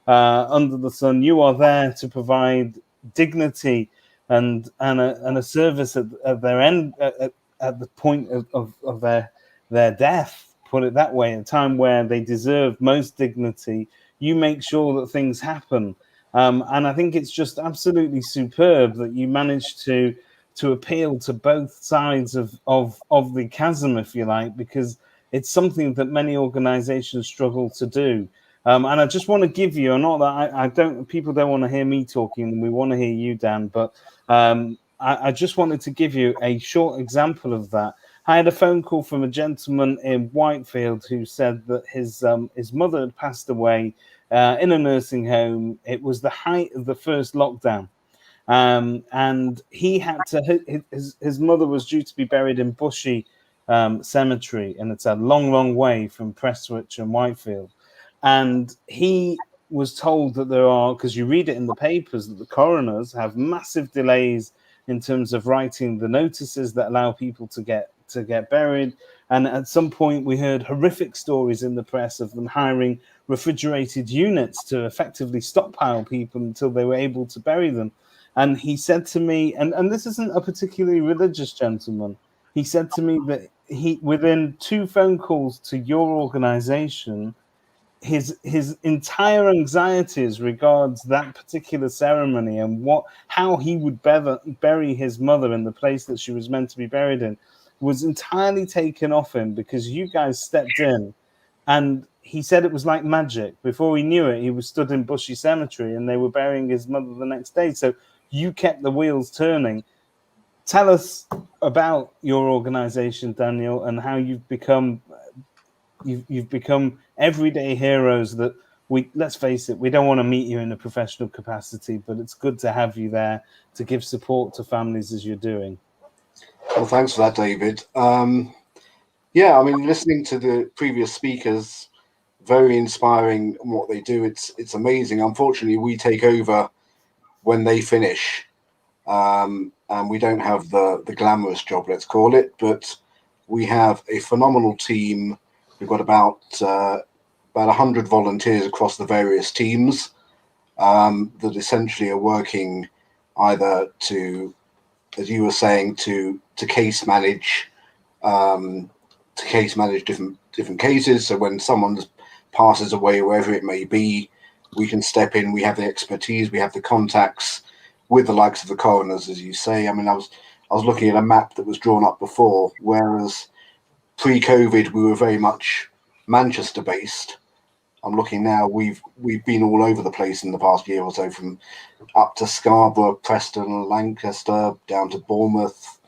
under the sun. You are there to provide dignity and a service at their end, at the point of their death, put it that way, a time where they deserve most dignity. You make sure that things happen. And I think it's just absolutely superb that you managed to appeal to both sides of the chasm, if you like, because it's something that many organizations struggle to do. And I just want to give you, and not that people don't want to hear me talking, we want to hear you, Dan, but I just wanted to give you a short example of that. I had a phone call from a gentleman in Whitefield who said that his mother had passed away in a nursing home. It was the height of the first lockdown. And he had to, his mother was due to be buried in Bushy Cemetery, and it's a long way from Prestwich and Whitefield. And he was told that there are, because you read it in the papers, that the coroners have massive delays in terms of writing the notices that allow people to get buried. And at some point, we heard horrific stories in the press of them hiring refrigerated units to effectively stockpile people until they were able to bury them. And he said to me, and this isn't a particularly religious gentleman, he said to me that within 2 phone calls to your organization, his entire anxieties regards that particular ceremony and how he would bury his mother in the place that she was meant to be buried in was entirely taken off him, because you guys stepped in, and he said it was like magic. Before he knew it, he was stood in Bushy Cemetery and they were burying his mother the next day. So you kept the wheels turning. Tell us about your organization, Daniel, and how you've become everyday heroes that let's face it, we don't want to meet you in a professional capacity, but it's good to have you there to give support to families as you're doing. Well, thanks for that, David. Yeah, I mean, listening to the previous speakers, very inspiring what they do. It's amazing. Unfortunately, we take over when they finish, and we don't have the glamorous job, let's call it, but we have a phenomenal team. We've got about 100 volunteers across the various teams that essentially are working either to, as you were saying, to case manage different cases. So when someone passes away, wherever it may be, we can step in. We have the expertise, we have the contacts with the likes of the coroners, as you say. I mean, I was looking at a map that was drawn up before, whereas pre-COVID we were very much Manchester based. I'm looking now, we've been all over the place in the past year or so, from up to Scarborough, Preston, Lancaster, down to Bournemouth,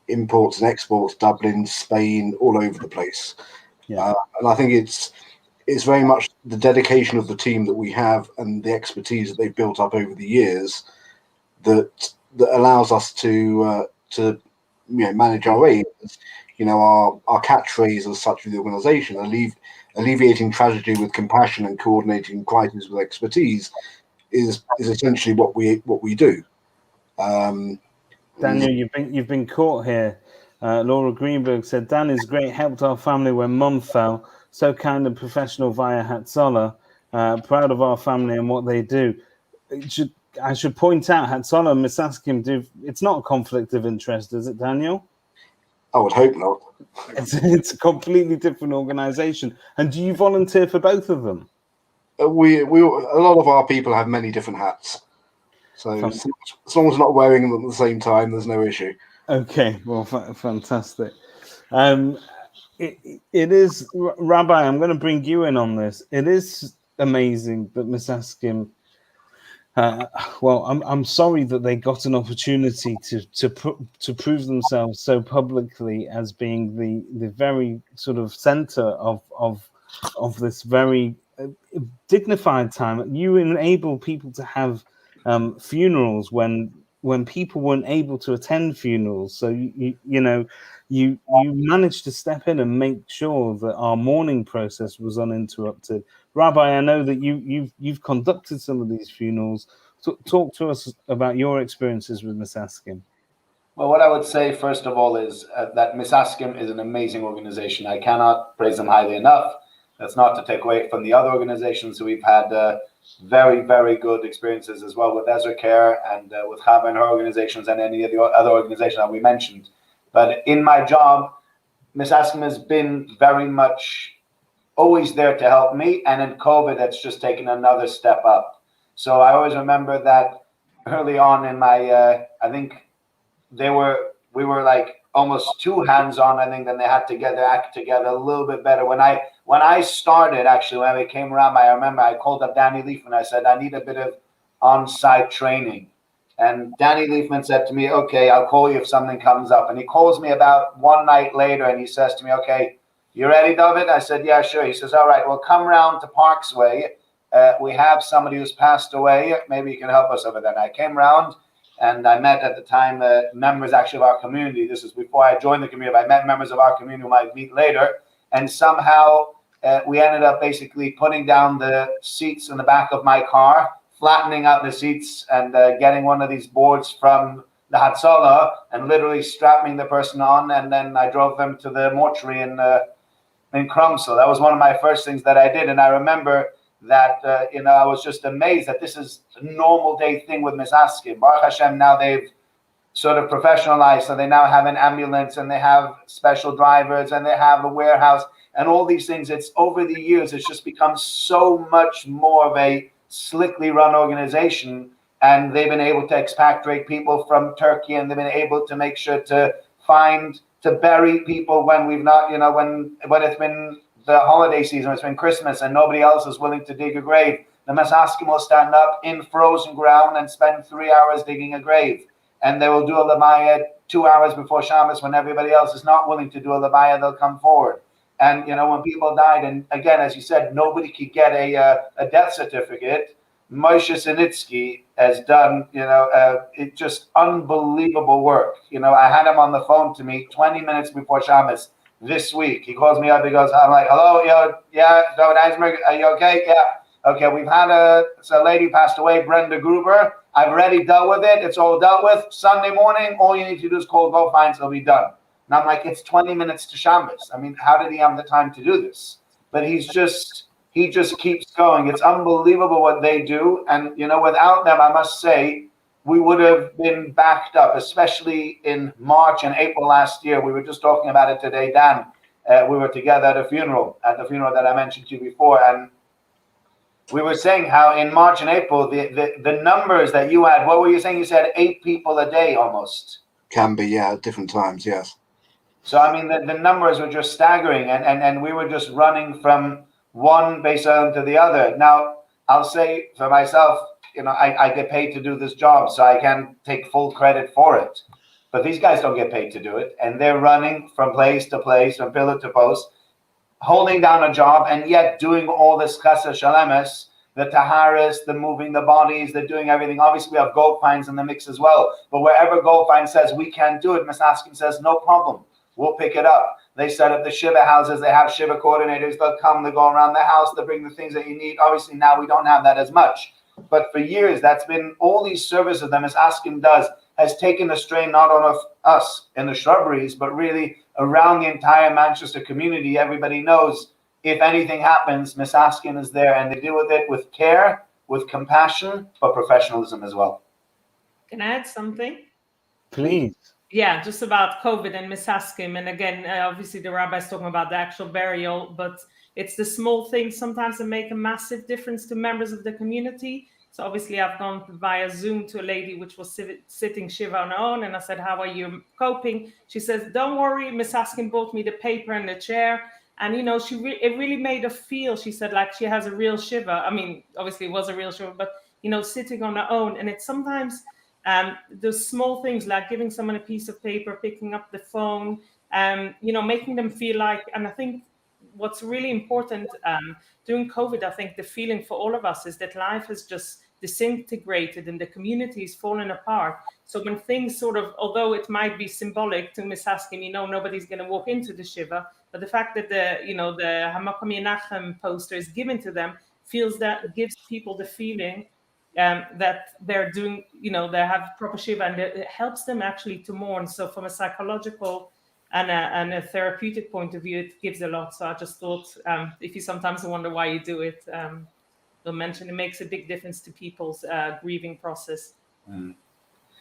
imports and exports, Dublin, Spain, all over the place. Yeah. And I think it's very much the dedication of the team that we have and the expertise that they've built up over the years that allows us to manage our aims. Our catchphrase as such with the organisation, alleviating tragedy with compassion and coordinating crisis with expertise, is essentially what we do. Daniel, you've been caught here. Laura Greenberg said, Dan is great, helped our family when Mum fell. So kind and professional via Hatzola. Proud of our family and what they do. I should point out, Hatzola and Misaskim it's not a conflict of interest, is it, Daniel? I would hope not. It's a completely different organisation. And do you volunteer for both of them? We a lot of our people have many different hats. So as long as we're not wearing them at the same time, there's no issue. Okay, well, fantastic. It is, Rabbi, I'm going to bring you in on this. It is amazing that Misaskim, well, I'm sorry that they got an opportunity to prove themselves so publicly as being the very sort of center of this very dignified time. You enable people to have funerals when people weren't able to attend funerals. So you managed to step in and make sure that our mourning process was uninterrupted. Rabbi, I know that you've conducted some of these funerals. Talk to us about your experiences with Misaskim. Well, what I would say first of all is that Misaskim is an amazing organization. I cannot praise them highly enough. That's not to take away from the other organizations. We've had very, very good experiences as well with Ezra Care and with Chava and her organizations and any of the other organizations that we mentioned. But in my job, Misaskim has been very much always there to help me. And in COVID, that's just taken another step up. So I always remember that early on in my, I think we were like almost too hands-on. I think then they had to act together a little bit better. When I started, actually, when I became rabbi, I remember I called up Danny Leafman. I said, I need a bit of on-site training. And Danny Leafman said to me, okay, I'll call you if something comes up. And he calls me about one night later and he says to me, okay, you ready, David? I said, yeah, sure. He says, all right, well, come round to Parksway. We have somebody who's passed away. Maybe you can help us over there. And I came round and I met at the time members actually of our community. This is before I joined the community. I met members of our community who might meet later. And somehow we ended up basically putting down the seats in the back of my car, flattening out the seats and getting one of these boards from the Hatzola and literally strapping the person on. And then I drove them to the mortuary in Crumsall. That was one of my first things that I did. And I remember that, I was just amazed that this is a normal day thing with Misaskim. Baruch Hashem, now they've sort of professionalized. So they now have an ambulance and they have special drivers and they have a warehouse and all these things. It's over the years, it's just become so much more of a slickly run organization. And they've been able to expatriate people from Turkey and they've been able to make sure to bury people when we've not, when it's been the holiday season, it's been Christmas and nobody else is willing to dig a grave. The Misaskim will stand up in frozen ground and spend 3 hours digging a grave. And they will do a Lamaya 2 hours before Shabbos when everybody else is not willing to do a Lamaya, they'll come forward. And, when people died, and again, as you said, nobody could get a death certificate. Moshe Sinitsky has done, it just unbelievable work. I had him on the phone to me 20 minutes before Shabbos this week. He calls me up. He goes, I'm like, hello, yeah, David Eisenberg, are you okay? Yeah. Okay, we've had a lady passed away, Brenda Gruber. I've already dealt with it. It's all dealt with. Sunday morning, all you need to do is call Go Finds, it'll be done. And I'm like, it's 20 minutes to Shabbos. I mean, how did he have the time to do this? But he just keeps going. It's unbelievable what they do. And, without them, I must say, we would have been backed up, especially in March and April last year. We were just talking about it today, Dan. We were together at the funeral that I mentioned to you before. And we were saying how in March and April, the numbers that you had, what were you saying? You said 8 people a day almost. Can be, yeah, at different times, yes. So, I mean, the numbers were just staggering. And we were just running from one base island to the other. Now, I'll say for myself, I get paid to do this job, so I can take full credit for it. but these guys don't get paid to do it. And they're running from place to place, from pillar to post, holding down a job, and yet doing all this chesed shalemes, the taharis, the moving the bodies, they're doing everything. Obviously, we have gold finds in the mix as well. But wherever gold find says we can't do it, Ms. Askin says, no problem. We'll pick it up. They set up the Shiva houses. They have Shiva coordinators. They'll come, they go around the house. They bring the things that you need. Obviously, now we don't have that as much. But for years, that's been all these services that Ms. Askin does has taken a strain not on of us in the shrubberies, but really around the entire Manchester community. Everybody knows if anything happens, Ms. Askin is there, and they deal with it with care, with compassion, but professionalism as well. Can I add something? Please. Yeah, just about COVID and Miss Askim. And again, obviously the rabbi's talking about the actual burial, but it's the small things sometimes that make a massive difference to members of the community. So obviously I've gone via Zoom to a lady which was sitting Shiva on her own, and I said, how are you coping? She says, don't worry, Miss Askin bought me the paper and the chair. And, you know, it really made her feel, she said, like she has a real Shiva. I mean, obviously it was a real Shiva, but, you know, sitting on her own. And it's sometimes those small things like giving someone a piece of paper, picking up the phone, you know, making them feel like, and I think what's really important during COVID, I think the feeling for all of us is that life has just disintegrated and the community is falling apart. So when things sort of, although it might be symbolic to Miss Askin, you know, nobody's going to walk into the Shiva, but the fact that the Hamakom Yenachem poster is given to them gives people the feeling that they're doing, you know, they have proper Shiva, and it helps them actually to mourn. So from a psychological and a therapeutic point of view, it gives a lot. So I just thought, if you sometimes wonder why you do it, they'll mention it makes a big difference to people's grieving process.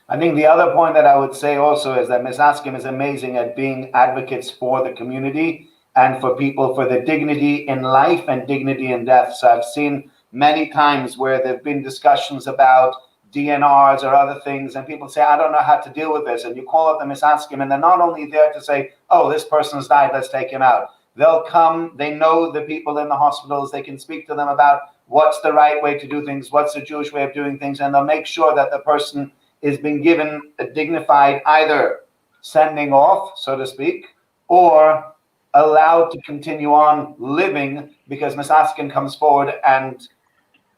I think the other point that I would say also is that Ms. Askim is amazing at being advocates for the community and for people, for the dignity in life and dignity in death. So I've seen many times where there have been discussions about DNRs or other things, and people say, I don't know how to deal with this. And you call up the Ms. Askim, and they're not only there to say, oh, this person's died, let's take him out. They'll come, they know the people in the hospitals, they can speak to them about what's the right way to do things, what's the Jewish way of doing things, and they'll make sure that the person is being given a dignified either sending off, so to speak, or allowed to continue on living, because Ms. Askin comes forward and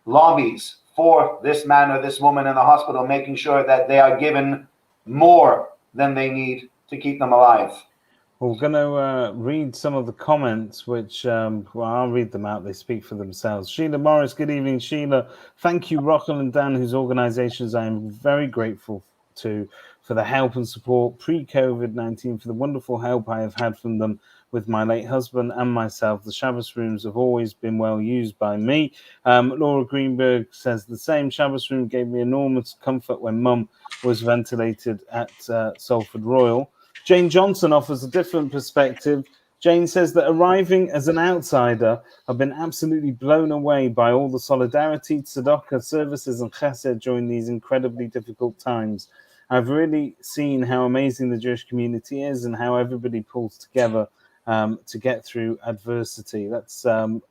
lobbies for this man or this woman in the hospital, making sure that they are given more than they need to keep them alive. We're going to read some of the comments, which, well, I'll read them out. They speak for themselves. Sheila Morris, good evening, Sheila. Thank you, Rochel and Dan, whose organizations I am very grateful to for the help and support pre-COVID-19, for the wonderful help I have had from them with my late husband and myself. The Shabbos rooms have always been well used by me. Laura Greenberg says the same. Shabbos room gave me enormous comfort when Mum was ventilated at Salford Royal. Jane Johnson offers a different perspective. Jane says that arriving as an outsider, I've been absolutely blown away by all the solidarity, tzedakah, services and chesed during these incredibly difficult times. I've really seen how amazing the Jewish community is and how everybody pulls together to get through adversity. That's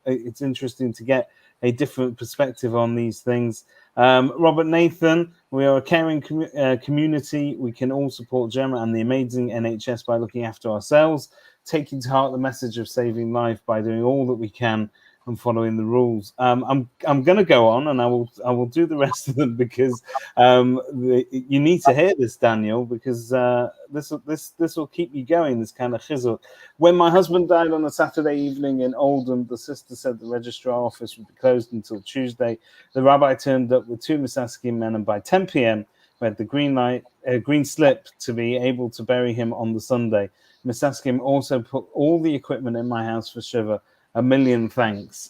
it's interesting to get a different perspective on these things. Robert Nathan, we are a caring community. We can all support Gemma and the amazing NHS by looking after ourselves, taking to heart the message of saving life by doing all that we can and following the rules. I'm going to go on, and I will do the rest of them because you need to hear this, Daniel, because this will keep you going. This kind of chizuk. When my husband died on a Saturday evening in Oldham, the sister said the registrar office would be closed until Tuesday. The rabbi turned up with 2 Misaskim men, and by 10 p.m. we had the green slip to be able to bury him on the Sunday. Misaskim also put all the equipment in my house for Shiva. A million thanks.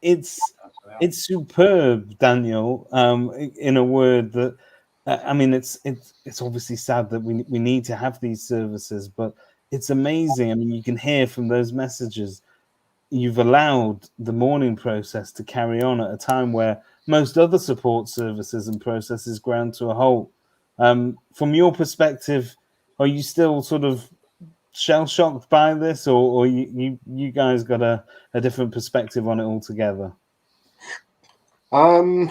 It's superb, Daniel. In a word that, I mean, it's obviously sad that we need to have these services, but it's amazing. I mean, you can hear from those messages, you've allowed the mourning process to carry on at a time where most other support services and processes ground to a halt. From your perspective, are you still sort of shell-shocked by this, or you guys got a different perspective on it altogether? I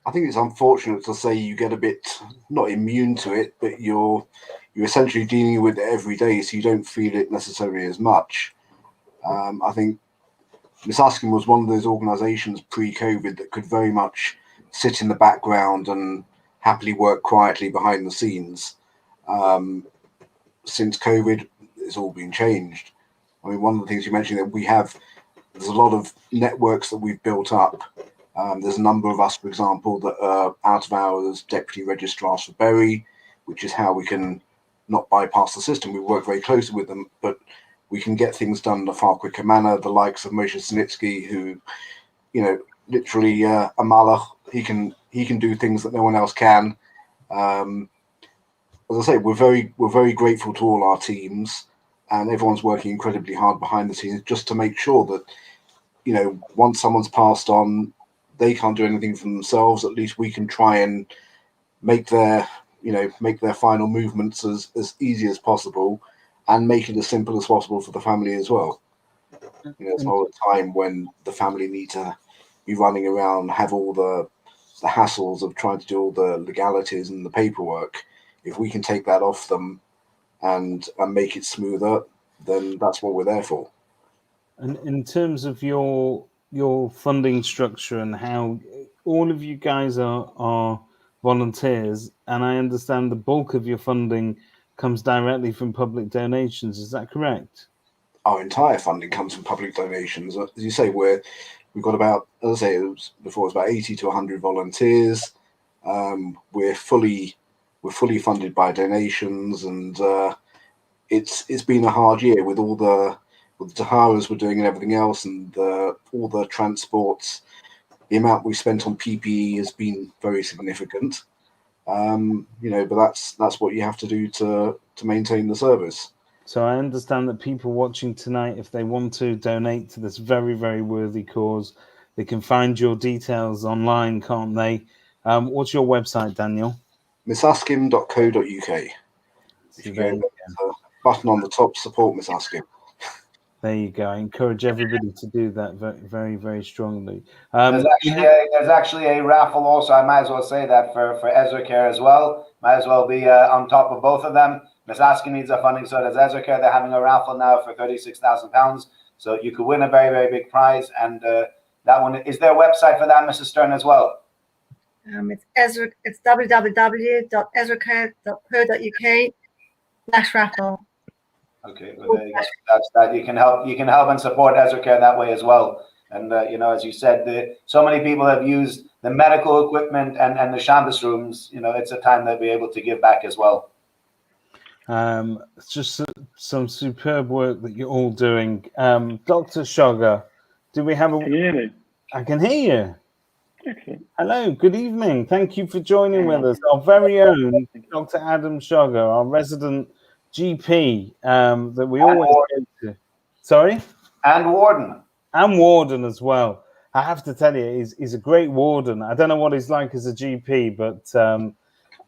I think it's unfortunate to say you get a bit not immune to it, but you're essentially dealing with it every day, so you don't feel it necessarily as much. I think Miss Askin was one of those organisations pre-COVID that could very much sit in the background and happily work quietly behind the scenes. Since COVID, it's all been changed. I mean, one of the things you mentioned that there's a lot of networks that we've built up. There's a number of us, for example, that are out of hours deputy registrars for Bury, which is how we can not bypass the system. We work very closely with them, but we can get things done in a far quicker manner. The likes of Moshe Snitsky, who, literally a malach, he can do things that no one else can. As I say, we're very grateful to all our teams, and everyone's working incredibly hard behind the scenes just to make sure that, once someone's passed on, they can't do anything for themselves. At least we can try and make their final movements as easy as possible, and make it as simple as possible for the family as well. It's not a time when the family need to be running around, have all the hassles of trying to do all the legalities and the paperwork. If we can take that off them and make it smoother, then that's what we're there for. And in terms of your funding structure and how all of you guys are volunteers, and I understand the bulk of your funding comes directly from public donations. Is that correct? Our entire funding comes from public donations. As you say, we've got about, as I say, it was 80 to 100 volunteers. We're fully funded by donations, and it's been a hard year with all the Taharas we're doing and everything else, and all the transports. The amount we spent on PPE has been very significant. But that's what you have to do to maintain the service. So I understand that people watching tonight, if they want to donate to this very, very worthy cause, they can find your details online, can't they? What's your website, Daniel? missaskim.co.uk. If you go, there's a button on the top, support Miss Askim. There you go. I encourage everybody to do that very, very, very strongly. There's actually a raffle also. I might as well say that for Ezra Care as well. Might as well be on top of both of them. Miss Askin needs a funding, so does Ezra Care. They're having a raffle now for £36,000. So you could win a very, very big prize. And that one, is there a website for that, Mrs. Stern, as well? It's www.ezracare.co.uk/raffle. Okay, well, there you go. That's that. You can help and support Ezra Care that way as well. And as you said, so many people have used the medical equipment and the Shabbos rooms. It's a time they'll be able to give back as well. It's just some superb work that you're all doing. Dr. Sugar, do we have a... Can you hear me? I can hear you. Excellent. Hello, good evening. Thank you for joining with us. Our very own Dr. Adam Sugar, our resident GP that we always go to. Sorry? And warden. And warden as well. I have to tell you, he's a great warden. I don't know what he's like as a GP, but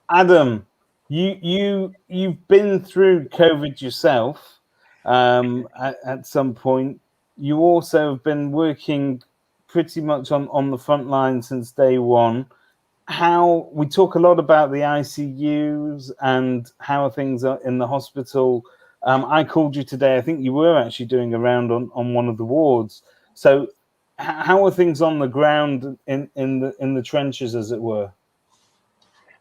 Adam, you've been through COVID yourself at some point. You also have been working pretty much on the front line since day one. How we talk a lot about the ICUs and how things are in the hospital. I called you today. I think you were actually doing a round on one of the wards. So how are things on the ground in the trenches, as it were?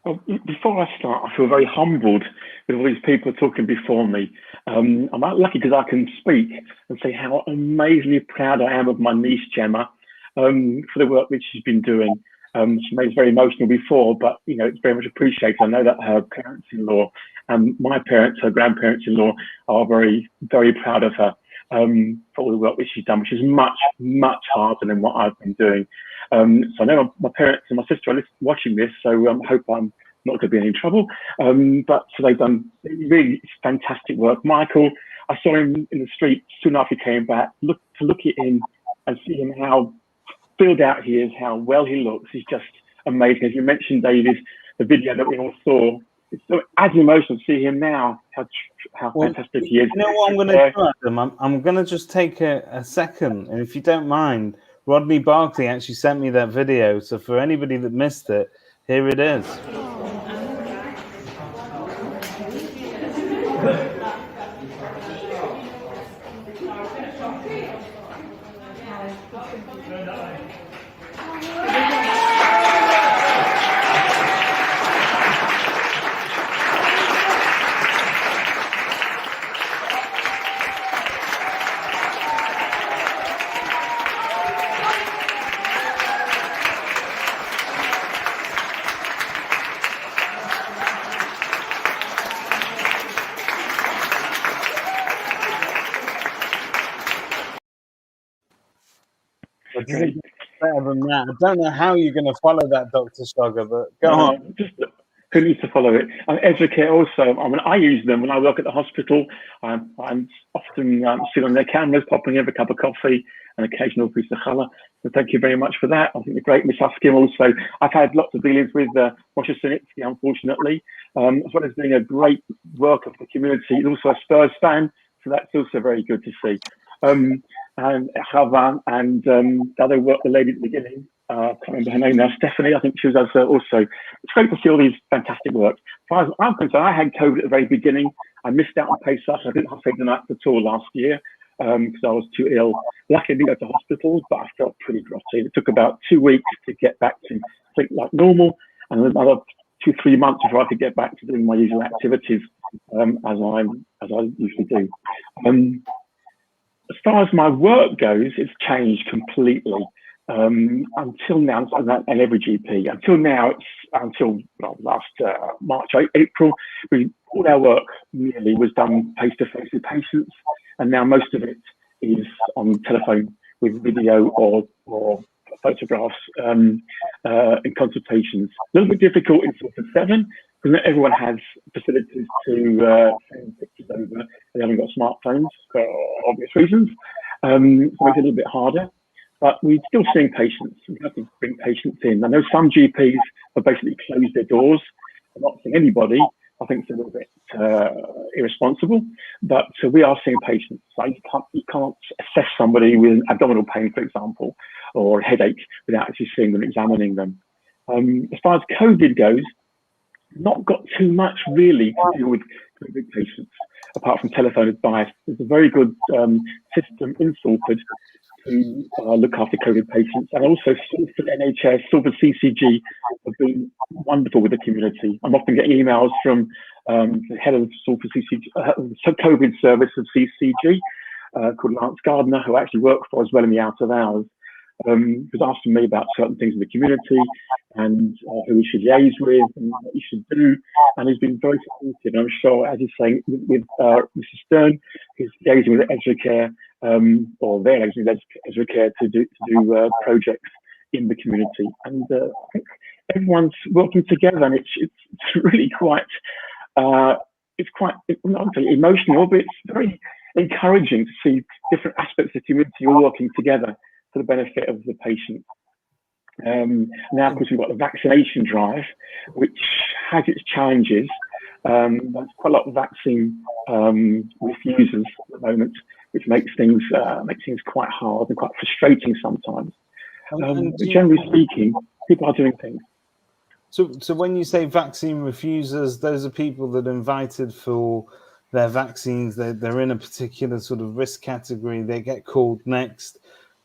Well, before I start, I feel very humbled with all these people talking before me. I'm lucky because I can speak and say how amazingly proud I am of my niece, Gemma, for the work that she's been doing. She made us very emotional before, but it's very much appreciated. I know that her parents-in-law and my parents, her grandparents-in-law, are very, very proud of her for all the work that she's done, which is much, much harder than what I've been doing. So I know my parents and my sister are watching this, so I hope I'm not going to be in any trouble. But so they've done really fantastic work. Michael, I saw him in the street soon after he came back. Look at him and see him how filled out he is, how well he looks. He's just amazing. As you mentioned, David, the video that we all saw, it's so as emotional to see him now, how fantastic he is. You know what I'm going to do, Adam? I'm going to just take a second, and if you don't mind, Rodney Barkley actually sent me that video. So for anybody that missed it, here it is. But does it get better than that? I don't know how you're going to follow that, Dr. Sugar, but go on. Just who needs to follow it? Educare also. I mean, I use them when I work at the hospital. I'm often sitting on their cameras, popping in a cup of coffee, an occasional piece of challah. So thank you very much for that. I think the great Miss Askim also. I've had lots of dealings with Moshe Sinitsky, unfortunately, as well as doing a great work of the community. He's also a Spurs fan, so that's also very good to see. And Chava and the other work, the lady at the beginning, I can't remember her name now, Stephanie, I think she was also. It's great to see all these fantastic work. As far as I'm concerned, I had COVID at the very beginning. I missed out on Pesach. I didn't have the night at all last year because I was too ill. Luckily, I didn't go to hospital, but I felt pretty grotty. It took about 2 weeks to get back to think like normal, and another 2-3 months before I could get back to doing my usual activities as I usually do. As far as my work goes, it's changed completely. Until now, and every GP, until now, last March, April, all our work nearly was done face-to-face with patients, and now most of it is on telephone with video or photographs in consultations. A little bit difficult in sort of 7, because not everyone has facilities to send pictures over. They haven't got smartphones for obvious reasons, so it's a little bit harder. But we're still seeing patients. We have to bring patients in. I know some GPs have basically closed their doors and not seeing anybody. I think it's a little bit irresponsible, but we are seeing patients. So you can't assess somebody with abdominal pain, for example, or a headache without actually seeing them, examining them. As far as COVID goes, not got too much really to do with COVID patients, apart from telephone advice. There's a very good system in Salford to look after COVID patients, and also Salford NHS, Salford CCG have been wonderful with the community. I'm often getting emails from the head of Salford CCG, COVID service of CCG, called Lance Gardner, who actually worked for us well in the out of hours. Was asking me about certain things in the community and who we should liaise with and what we should do, and he's been very supportive. And I'm sure, as he's saying, with Mrs. Stern, he's liaising with Educare, or they're liaising with Educare to do projects in the community. And I think everyone's working together, and it's really quite not emotional, but it's very encouraging to see different aspects of the community all working together for the benefit of the patient. Now, of course, we've got the vaccination drive, which has its challenges. There's quite a lot of vaccine refusers at the moment, which makes things quite hard and quite frustrating sometimes. But generally speaking, people are doing things. So when you say vaccine refusers, those are people that are invited for their vaccines. They're in a particular sort of risk category. They get called next.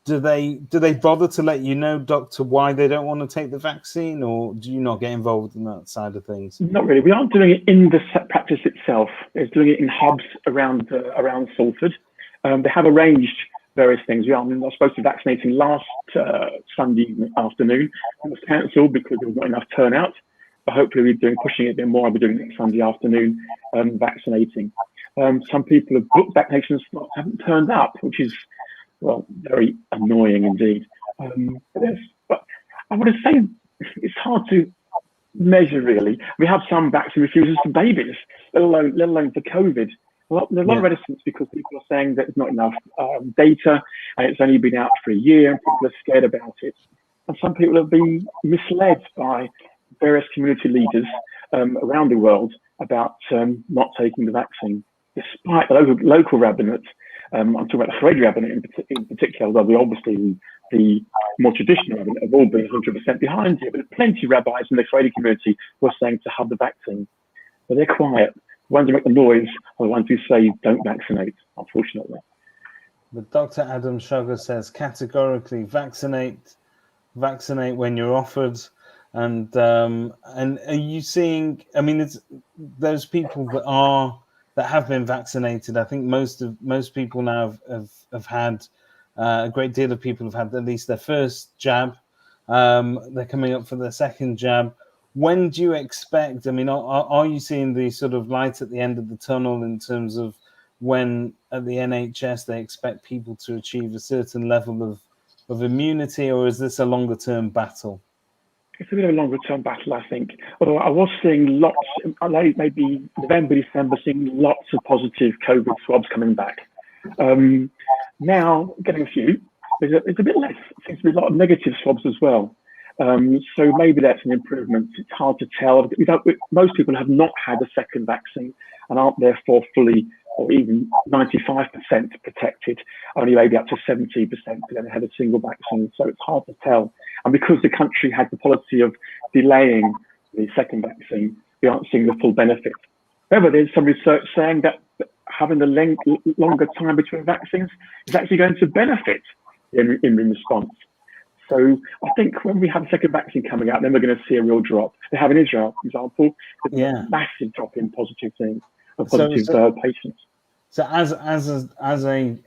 Do they bother to let you know, doctor, why they don't want to take the vaccine, or do you not get involved in that side of things? Not really. We aren't doing it in the practice itself. It's doing it in hubs around Salford. They have arranged various things. I was supposed to be vaccinating last Sunday afternoon. It was cancelled because there was not enough turnout. But hopefully we're pushing it a bit more. I'll be doing it next Sunday afternoon, vaccinating. Some people have booked vaccination slots, haven't turned up, which is, well, very annoying indeed. But I would say it's hard to measure really. We have some vaccine refusers for babies, let alone for COVID. There's a lot of reticence because people are saying that there's not enough data and it's only been out for a year and people are scared about it. And some people have been misled by various community leaders around the world about not taking the vaccine, despite the local rabbinate. I'm talking about the Haredi rabbinate in particular, although we obviously the more traditional evidence have all been 100% behind it. But there's plenty of rabbis in the Israeli community who are saying to have the vaccine. But they're quiet. The ones who make the noise are the ones who say don't vaccinate, unfortunately. But Dr. Adam Sugar says categorically vaccinate when you're offered. And are you seeing? I mean, it's those people that have been vaccinated. I think most people now have had a great deal of people have had at least their first jab. They're coming up for their second jab. When do you expect? I mean, are you seeing the sort of light at the end of the tunnel in terms of when at the NHS they expect people to achieve a certain level of immunity, or is this a longer term battle? It's a bit of a longer term battle, I think. Although I was seeing lots, maybe November, December, seeing lots of positive COVID swabs coming back. Now getting a few, it's a bit less. Seems to be a lot of negative swabs as well. So maybe that's an improvement. It's hard to tell. Most people have not had a second vaccine and aren't therefore fully or even 95% protected, only maybe up to 70% because they had a single vaccine. So it's hard to tell. And because the country had the policy of delaying the second vaccine, we aren't seeing the full benefit. However, there's some research saying that having the longer time between vaccines is actually going to benefit in immune response. So I think when we have a second vaccine coming out, then we're going to see a real drop. They have in Israel, for example, a massive drop in positive things, patients. So as a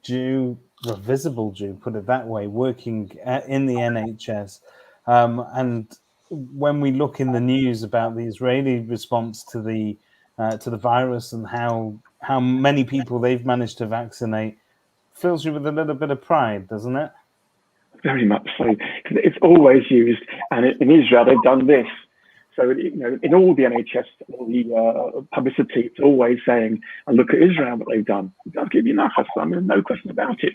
Jew, a visible Jew, put it that way, working in the NHS, and when we look in the news about the Israeli response to the virus and how many people they've managed to vaccinate, fills you with a little bit of pride, doesn't it? Very much so. It's always used, and in Israel they've done this. So in all the NHS, all the publicity, it's always saying, "And look at Israel, what they've done." It does give you nachas. I mean, no question about it.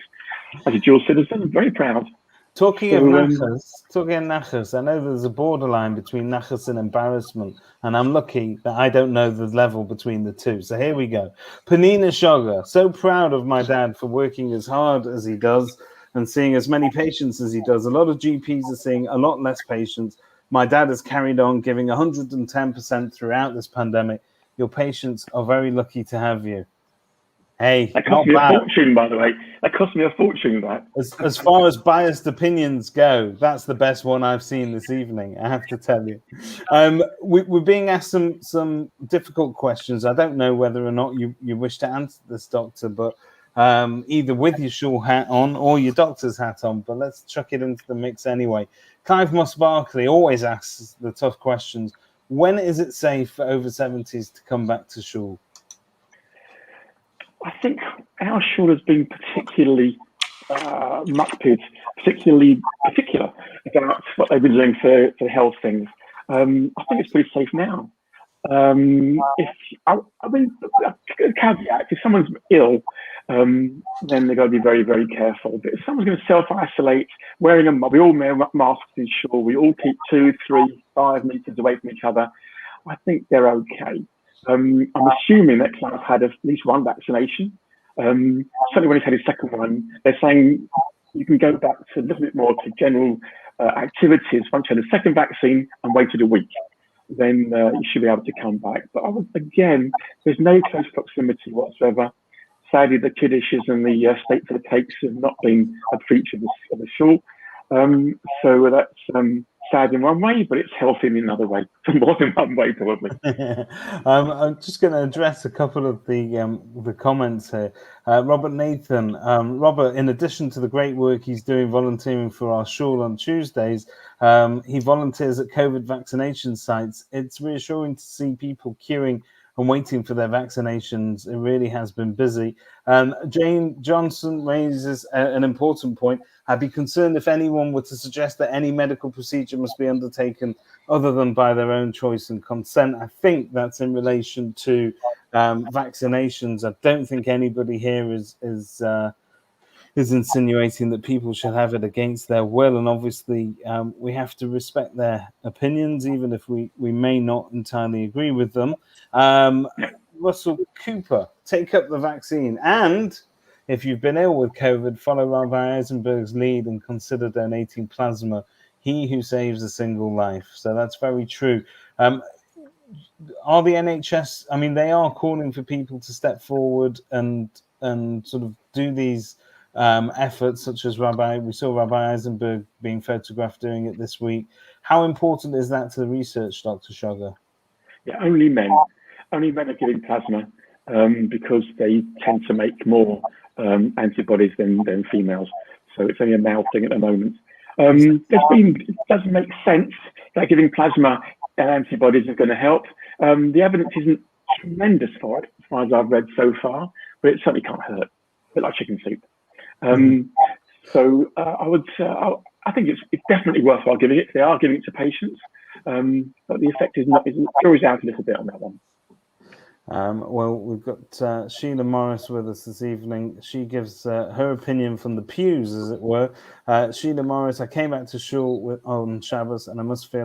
As a dual citizen, I'm very proud. Talking of nachas, I know there's a borderline between nachas and embarrassment, and I'm lucky that I don't know the level between the two. So here we go. Panina Sugar, so proud of my dad for working as hard as he does and seeing as many patients as he does. A lot of GPs are seeing a lot less patients. My dad has carried on giving 110% throughout this pandemic. Your patients are very lucky to have you. Hey, that cost me a fortune, by the way. That cost me a fortune, that. As far as biased opinions go, that's the best one I've seen this evening, I have to tell you. We're being asked some difficult questions. I don't know whether or not you wish to answer this, Doctor, but either with your shul hat on or your doctor's hat on, but let's chuck it into the mix anyway. Clive Moss-Barkley always asks the tough questions. When is it safe for over 70s to come back to shul? I think our shul has been particularly particular about what they've been doing for health things. I think it's pretty safe now. Caveat, if someone's ill, then they've got to be very, very careful. But if someone's going to self-isolate, wearing a mask, we all wear masks in shul, we all keep 2, 3, 5 meters away from each other, I think they're okay. I'm assuming that Clive had at least one vaccination. Certainly when he's had his second one, they're saying you can go back to a little bit more to general activities once you had a second vaccine and waited a week. Then you should be able to come back. But again, there's no close proximity whatsoever. Sadly, the kiddishes and the state for the cakes have not been a feature of the shul. So that's sad in one way, but it's healthy in another way. More than one way, probably. I'm just going to address a couple of the comments here. Robert Nathan. Robert, in addition to the great work he's doing volunteering for our shul on Tuesdays, he volunteers at COVID vaccination sites. It's reassuring to see people queuing and waiting for their vaccinations. It really has been busy. Jane Johnson raises an important point. I'd be concerned if anyone were to suggest that any medical procedure must be undertaken other than by their own choice and consent. I think that's in relation to vaccinations. I don't think anybody here is insinuating that people should have it against their will, and obviously we have to respect their opinions, even if we may not entirely agree with them. Russell Cooper, take up the vaccine, and if you've been ill with COVID, follow Rabbi Eisenberg's lead and consider donating plasma. He who saves a single life. So that's very true. Are the NHS, I mean, they are calling for people to step forward and sort of do these efforts, such as we saw Rabbi Eisenberg being photographed doing it this week. How important is that to the research, Dr. Sugar? Yeah, only men are giving plasma because they tend to make more antibodies than females. So it's only a male thing at the moment. It doesn't make sense that giving plasma and antibodies are going to help. The evidence isn't tremendous for it, as far as I've read so far, but it certainly can't hurt. A bit like chicken soup. So I think it's definitely worthwhile giving it. They are giving it to patients, but the effect is jury's out a little bit on that one. Well, we've got Sheila Morris with us this evening. She gives her opinion from the pews, as it were. Sheila Morris, I came back to shul on Shabbos, and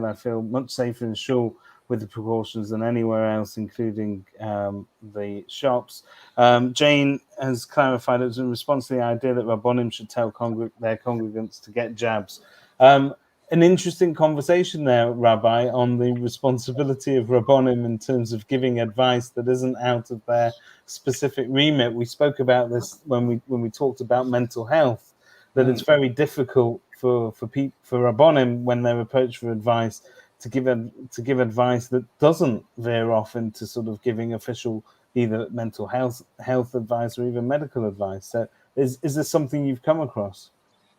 I feel much safer in shul with the precautions than anywhere else, including the shops. Jane has clarified it was in response to the idea that Rabbonim should tell their congregants to get jabs. An interesting conversation there, Rabbi, on the responsibility of Rabbonim in terms of giving advice that isn't out of their specific remit. We spoke about this when we talked about mental health, that it's very difficult for Rabbonim when they're approached for advice to give advice that doesn't veer off into sort of giving official either mental health advice or even medical advice. So is this something you've come across?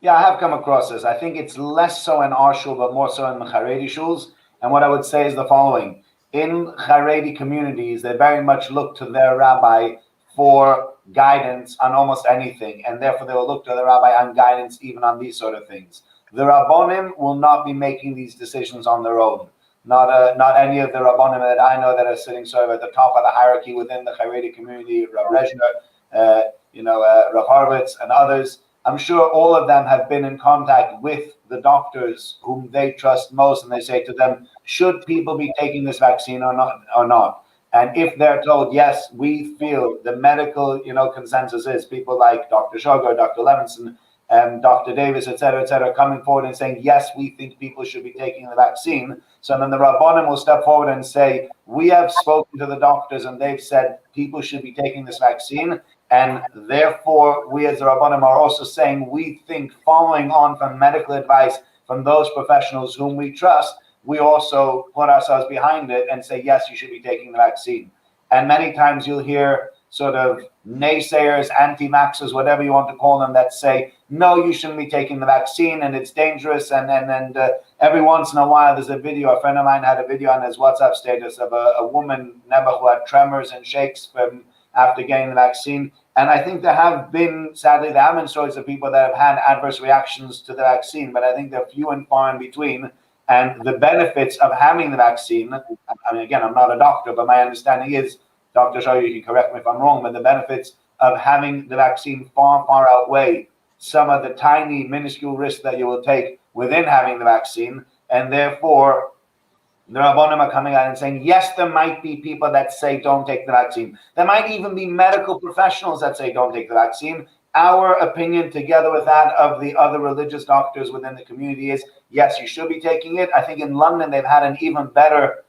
Yeah, I have come across this. I think it's less so in our shul, but more so in the Haredi shuls. And what I would say is the following. In Haredi communities, they very much look to their rabbi for guidance on almost anything. And therefore, they will look to the rabbi on guidance even on these sort of things. The Rabbonim will not be making these decisions on their own. Not any of the Rabbonim that I know that are sitting sort of at the top of the hierarchy within the Haredi community, Rav Rezhner, Rav Horowitz, and others. I'm sure all of them have been in contact with the doctors whom they trust most, and they say to them, should people be taking this vaccine or not? And if they're told, yes, we feel the medical, consensus is people like Dr. Sugar, Dr. Levinson, and Dr. Davis, et cetera, coming forward and saying, yes, we think people should be taking the vaccine. So then the Rabbonim will step forward and say, we have spoken to the doctors and they've said people should be taking this vaccine. And therefore, we as the Rabbonim are also saying, we think following on from medical advice from those professionals whom we trust, we also put ourselves behind it and say, yes, you should be taking the vaccine. And many times you'll hear sort of naysayers, anti-vaxxers, whatever you want to call them, that say, no, you shouldn't be taking the vaccine and it's dangerous. And every once in a while, there's a video. A friend of mine had a video on his WhatsApp status of a woman, Nebuch, who had tremors and shakes after getting the vaccine. And I think there have been stories of people that have had adverse reactions to the vaccine, but I think they're few and far in between. And the benefits of having the vaccine, I mean, again, I'm not a doctor, but my understanding is, Dr. Shaw, you can correct me if I'm wrong, but the benefits of having the vaccine far, far outweigh some of the tiny, minuscule risks that you will take within having the vaccine. And therefore, the Rabbonim are coming out and saying, yes, there might be people that say don't take the vaccine. There might even be medical professionals that say don't take the vaccine. Our opinion, together with that of the other religious doctors within the community, is yes, you should be taking it. I think in London, they've had an even better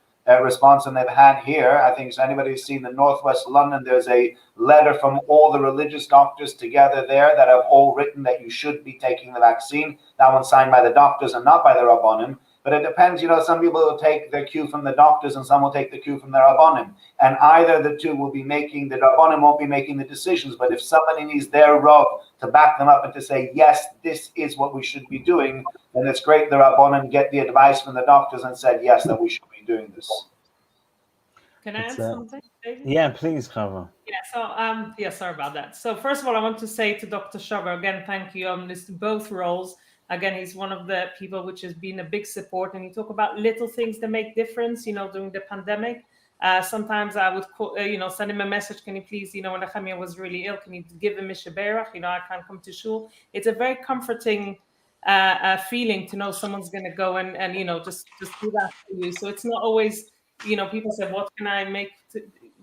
response than they've had here. I think so. Anybody who's seen the Northwest London, there's a letter from all the religious doctors together there that have all written that you should be taking the vaccine. That one's signed by the doctors and not by the Rabbonim. But it depends, some people will take their cue from the doctors and some will take the cue from the Rabbonim. And either the two will be making, the Rabbonim won't be making the decisions. But if somebody needs their Rav to back them up and to say, yes, this is what we should be doing, then it's great the Rabbonim get the advice from the doctors and said, yes, that we should be doing this. Can I add something, David? Yeah, please, Chava. Yeah, sorry about that. So first of all, I want to say to Dr. Chava, again, thank you on both roles. Again, he's one of the people which has been a big support, and you talk about little things that make difference, during the pandemic. Sometimes I would send him a message, can you please, when Nehemiah was really ill, can you give him a Sheberach? I can't come to shul. It's a very comforting feeling to know someone's going to go and just do that for you. So it's not always, people say, what can I make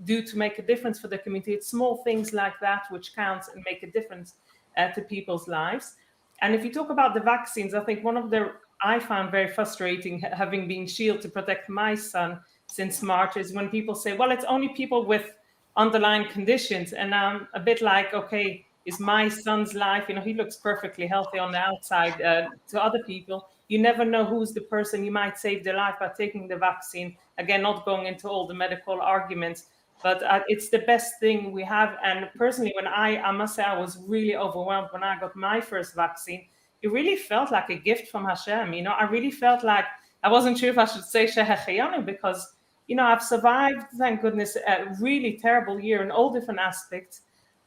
do to make a difference for the community. It's small things like that which counts and make a difference to people's lives. And if you talk about the vaccines, I think one of the I found very frustrating, having been shielded to protect my son since March, is when people say, well, it's only people with underlying conditions. And I'm a bit like, okay, is my son's life, he looks perfectly healthy on the outside. To other people, you never know who's the person you might save their life by taking the vaccine. Again, not going into all the medical arguments, but it's the best thing we have. And personally, when I must say, I was really overwhelmed when I got my first vaccine. It really felt like a gift from Hashem. I really felt like, I wasn't sure if I should say Shehecheyanu, because, I've survived, thank goodness, a really terrible year in all different aspects.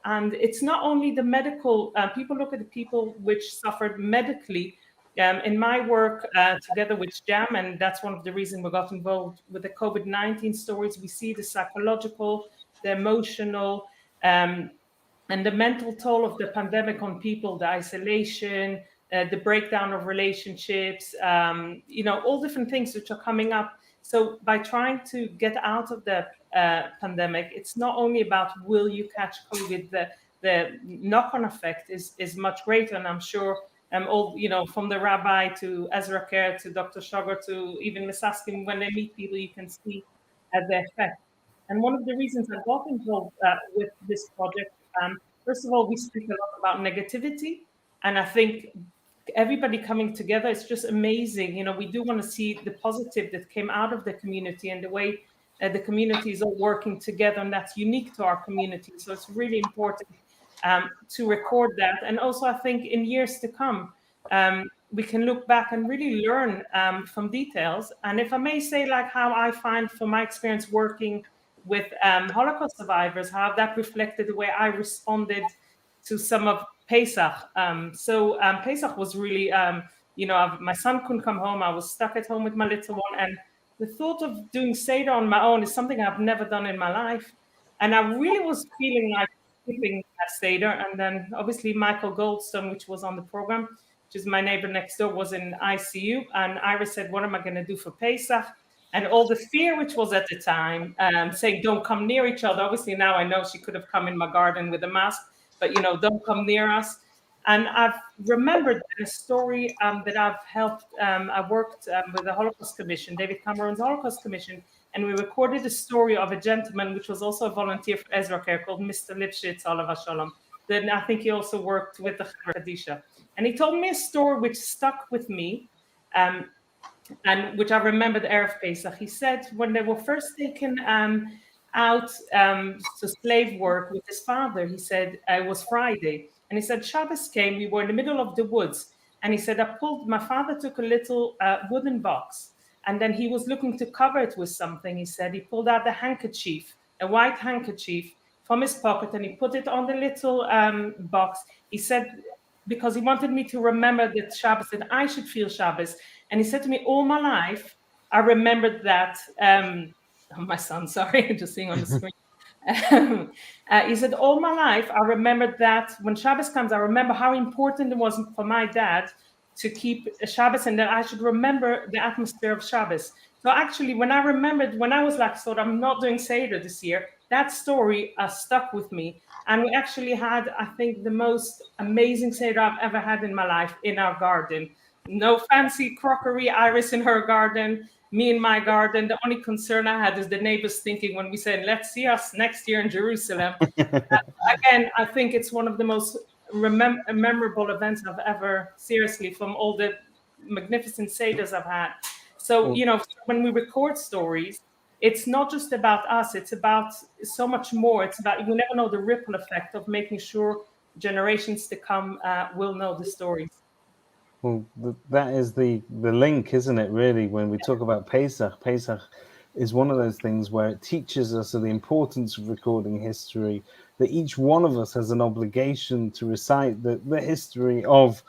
And it's not only the medical, people look at the people which suffered medically. In my work together with JAM, and that's one of the reasons we got involved with the COVID-19 stories, we see the psychological, the emotional, and the mental toll of the pandemic on people, the isolation, the breakdown of relationships, all different things which are coming up. So by trying to get out of the pandemic, it's not only about will you catch COVID, the knock-on effect is much greater. And I'm sure all, from the rabbi to Ezra Kerr to Dr. Sugar to even Misaskim, when they meet people, you can see the effect. And one of the reasons I got involved with this project, first of all, we speak a lot about negativity. And I think everybody coming together is just amazing. We do want to see the positive that came out of the community and the way the communities are working together, and that's unique to our community. So it's really important to record that. And also, I think in years to come, we can look back and really learn from details. And if I may say, like how I find from my experience working with Holocaust survivors, how that reflected the way I responded to some of Pesach. So Pesach was really, my son couldn't come home. I was stuck at home with my little one. And the thought of doing Seder on my own is something I've never done in my life. And I really was feeling like skipping that Seder. And then obviously Michael Goldstone, which was on the program, which is my neighbor next door, was in ICU. And Iris said, what am I going to do for Pesach? And all the fear, which was at the time, saying, don't come near each other. Obviously, now I know she could have come in my garden with a mask, but, don't come near us. And I've remembered a story that I've helped. I worked with the Holocaust Commission, David Cameron's Holocaust Commission, and we recorded a story of a gentleman, which was also a volunteer for Ezra Care, called Mr. Lipschitz, Olav Shalom. Then I think he also worked with the Kadisha. And he told me a story which stuck with me. And which I remember the Erev Pesach. He said when they were first taken out to slave work with his father, he said it was Friday. And he said Shabbos came, we were in the middle of the woods. And he said, my father took a little wooden box. And then he was looking to cover it with something. He said he pulled out the handkerchief, a white handkerchief from his pocket, and he put it on the little box. He said, because he wanted me to remember that Shabbos, that I should feel Shabbos. And he said to me, all my life, I remembered that, my son, sorry, just seeing on the screen. He said, all my life, I remembered that when Shabbos comes, I remember how important it was for my dad to keep Shabbos, and that I should remember the atmosphere of Shabbos. So actually, when I remembered, when I was like, so I'm not doing Seder this year, that story stuck with me. And we actually had, I think, the most amazing Seder I've ever had in my life in our garden. No fancy crockery, Iris in her garden, me in my garden. The only concern I had is the neighbors thinking when we said, let's see us next year in Jerusalem. Again, I think it's one of the most memorable events I've ever, seriously, from all the magnificent Seders I've had. So, when we record stories, it's not just about us, it's about so much more. It's about, you never know the ripple effect of making sure generations to come will know the stories. Well, that is the link, isn't it, really, when we talk about Pesach? Pesach is one of those things where it teaches us of the importance of recording history, that each one of us has an obligation to recite the history of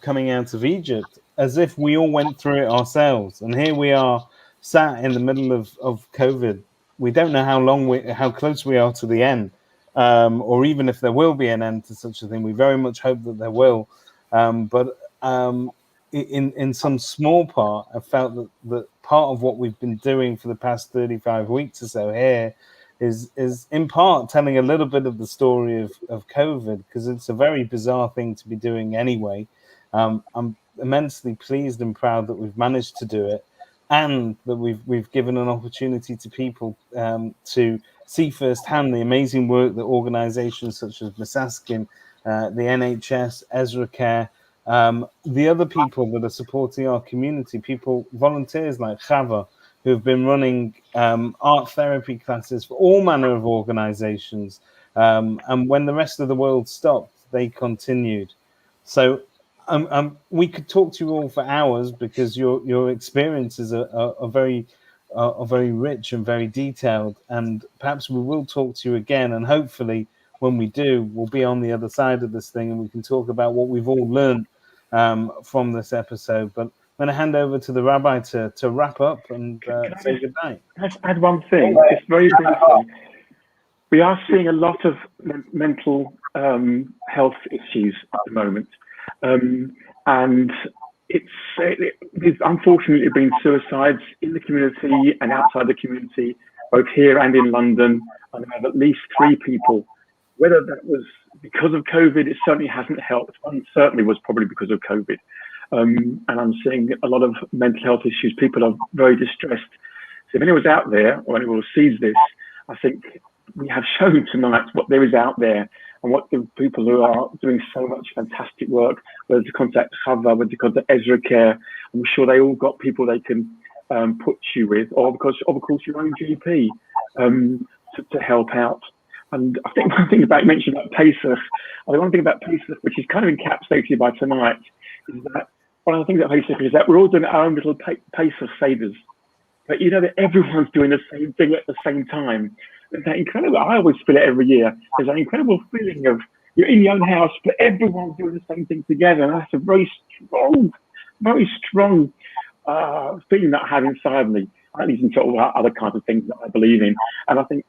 coming out of Egypt, as if we all went through it ourselves. And here we are, sat in the middle of COVID. We don't know how close we are to the end, or even if there will be an end to such a thing. We very much hope that there will. But in some small part, I felt that part of what we've been doing for the past 35 weeks or so here is in part telling a little bit of the story of COVID, because it's a very bizarre thing to be doing anyway. I'm immensely pleased and proud that we've managed to do it, and that we've given an opportunity to people to see firsthand the amazing work that organisations such as Masaskin, the NHS, Ezra Care, the other people that are supporting our community, volunteers like Chava, who have been running art therapy classes for all manner of organisations. And when the rest of the world stopped, they continued. So we could talk to you all for hours, because your experiences are very rich and very detailed. And perhaps we will talk to you again, and hopefully when we do, we'll be on the other side of this thing and we can talk about what we've all learned from this episode. But I'm going to hand over to the rabbi to wrap up and say goodnight. Can I just add one thing, just very briefly? We are seeing a lot of mental health issues at the moment, and there's unfortunately been suicides in the community and outside the community, both here and in London. I know of at least 3 people. Whether that was because of COVID, it certainly hasn't helped. One certainly was probably because of COVID. And I'm seeing a lot of mental health issues. People are very distressed. So if anyone's out there, or anyone who sees this, I think we have shown tonight what there is out there, and what the people who are doing so much fantastic work, whether to contact Chava, whether to contact Ezra Care. I'm sure they all got people they can put you with, or of course your own GP to help out. And I think one thing you mentioned about Pesach, one thing about Pesach, which is kind of encapsulated by tonight, is that one of the things about Pesach is that we're all doing our own little Pesach seders. But you know that everyone's doing the same thing at the same time. There's that incredible, I always feel it every year, there's that incredible feeling of you're in your own house, but everyone's doing the same thing together. And that's a very strong feeling that I have inside me. I listen to all other kinds of things that I believe in. And I think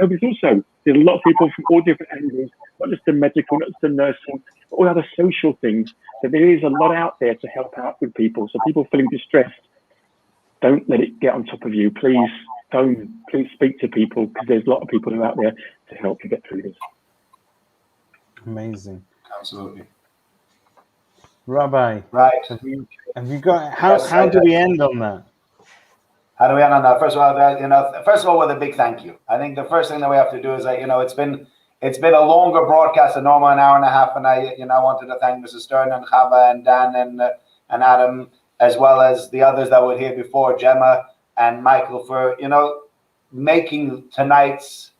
COVID's also, there's a lot of people from all different angles, not just the medical, not just the nursing, but all other social things. So there is a lot out there to help out with people. So people feeling distressed, don't let it get on top of you. Please speak to people, because there's a lot of people who are out there to help you get through this. Amazing. Absolutely. Rabbi, right? Have you got how do we end on that? How do we end on that? First of all, with a big thank you. I think the first thing that we have to do is that it's been a longer broadcast than normal, an hour and a half, and I wanted to thank Mrs. Stern and Chava and Dan and Adam, as well as the others that were here before, Gemma and Michael, for making tonight's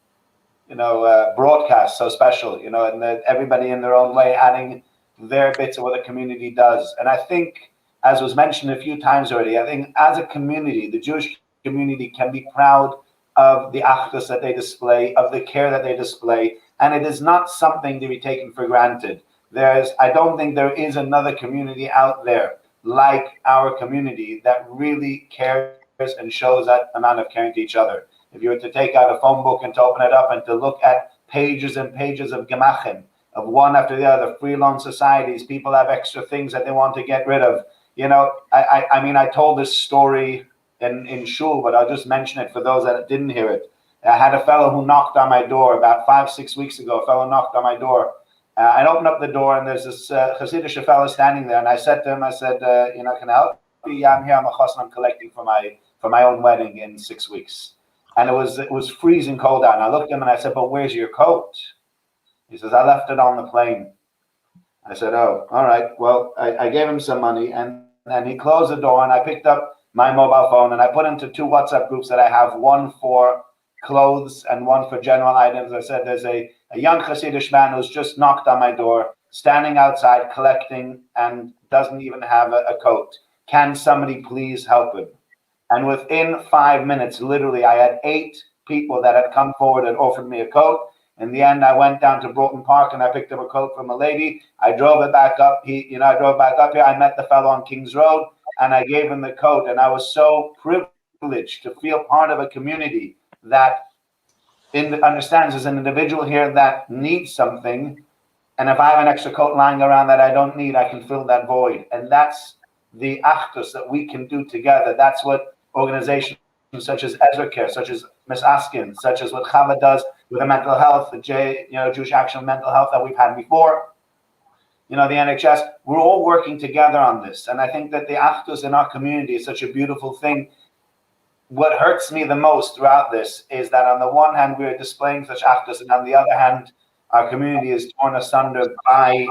broadcast so special. And everybody in their own way adding their bits of what the community does. And I think, as was mentioned a few times already, I think as a community, the Jewish community can be proud of the achdus that they display, of the care that they display, and it is not something to be taken for granted. I don't think there is another community out there like our community that really cares and shows that amount of caring to each other. If you were to take out a phone book and to open it up and to look at pages and pages of gemachim, of one after the other, freelance societies, people have extra things that they want to get rid of. I told this story in shul, but I'll just mention it for those that didn't hear it. I had a fellow who knocked on my door about 5-6 weeks ago. A fellow knocked on my door. I opened up the door, and there's this Hasidic fellow standing there. And I said to him, can I help you? Yeah, I'm here. I'm a chassan. I'm collecting for my own wedding in 6 weeks. And it was freezing cold out. And I looked at him and I said, but where's your coat? He says, I left it on the plane. I said, oh, all right. Well, I gave him some money, and he closed the door, and I picked up my mobile phone, and I put into 2 WhatsApp groups that I have, one for clothes and one for general items. I said, there's a young Hasidic man who's just knocked on my door, standing outside collecting, and doesn't even have a coat. Can somebody please help him? And within 5 minutes, literally, I had 8 people that had come forward and offered me a coat. In the end, I went down to Broughton Park and I picked up a coat from a lady. I drove it back up. I drove back up here. I met the fellow on King's Road and I gave him the coat. And I was so privileged to feel part of a community that understands there's an individual here that needs something. And if I have an extra coat lying around that I don't need, I can fill that void. And that's the achdus that we can do together. That's what organizations such as Ezra Care, such as Miss Askin, such as what Chava does with the mental health, the Jewish Action on Mental Health that we've had before, the NHS, we're all working together on this. And I think that the achdus in our community is such a beautiful thing. What hurts me the most throughout this is that on the one hand, we are displaying such achdus, and on the other hand, our community is torn asunder by,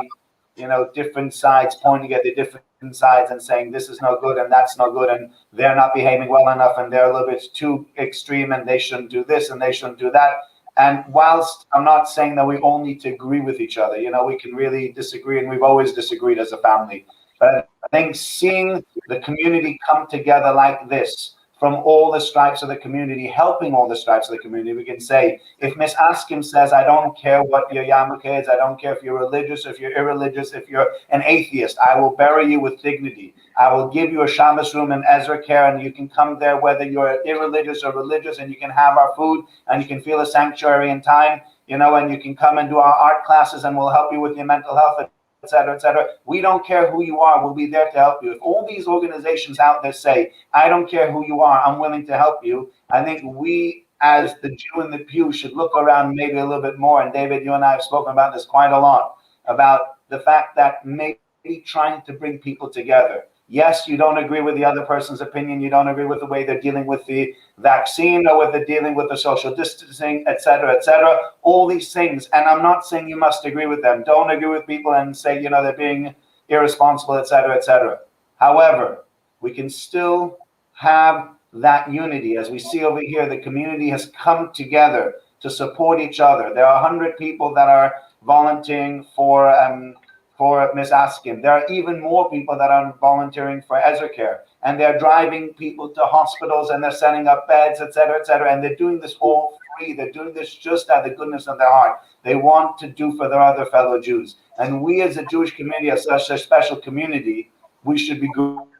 different sides pointing at the different sides and saying this is no good and that's no good and they're not behaving well enough and they're a little bit too extreme and they shouldn't do this and they shouldn't do that. And whilst I'm not saying that we all need to agree with each other, we can really disagree, and we've always disagreed as a family. But I think seeing the community come together like this, from all the stripes of the community, helping all the stripes of the community, we can say, if Miss Askim says, I don't care what your yarmulke is, I don't care if you're religious, if you're irreligious, if you're an atheist, I will bury you with dignity. I will give you a Shabbos room in Ezra Care, and you can come there whether you're irreligious or religious, and you can have our food, and you can feel a sanctuary in time, and you can come and do our art classes, and we'll help you with your mental health, etc., etc. We don't care who you are. We'll be there to help you. If all these organizations out there say, I don't care who you are, I'm willing to help you, I think we, as the Jew in the pew, should look around maybe a little bit more. And David, you and I have spoken about this quite a lot, about the fact that maybe trying to bring people together. Yes, you don't agree with the other person's opinion. You don't agree with the way they're dealing with the vaccine or with the dealing with the social distancing, etc., etc. All these things. And I'm not saying you must agree with them. Don't agree with people and say, they're being irresponsible, etc., etc. However, we can still have that unity. As we see over here, the community has come together to support each other. There are 100 people that are volunteering for Miss Askin. There are even more people that are volunteering for Ezra Care, and they're driving people to hospitals and they're setting up beds, etc., etc. And they're doing this all free. They're doing this just out of the goodness of their heart. They want to do for their other fellow Jews. And we as a Jewish community, as such a special community, we should be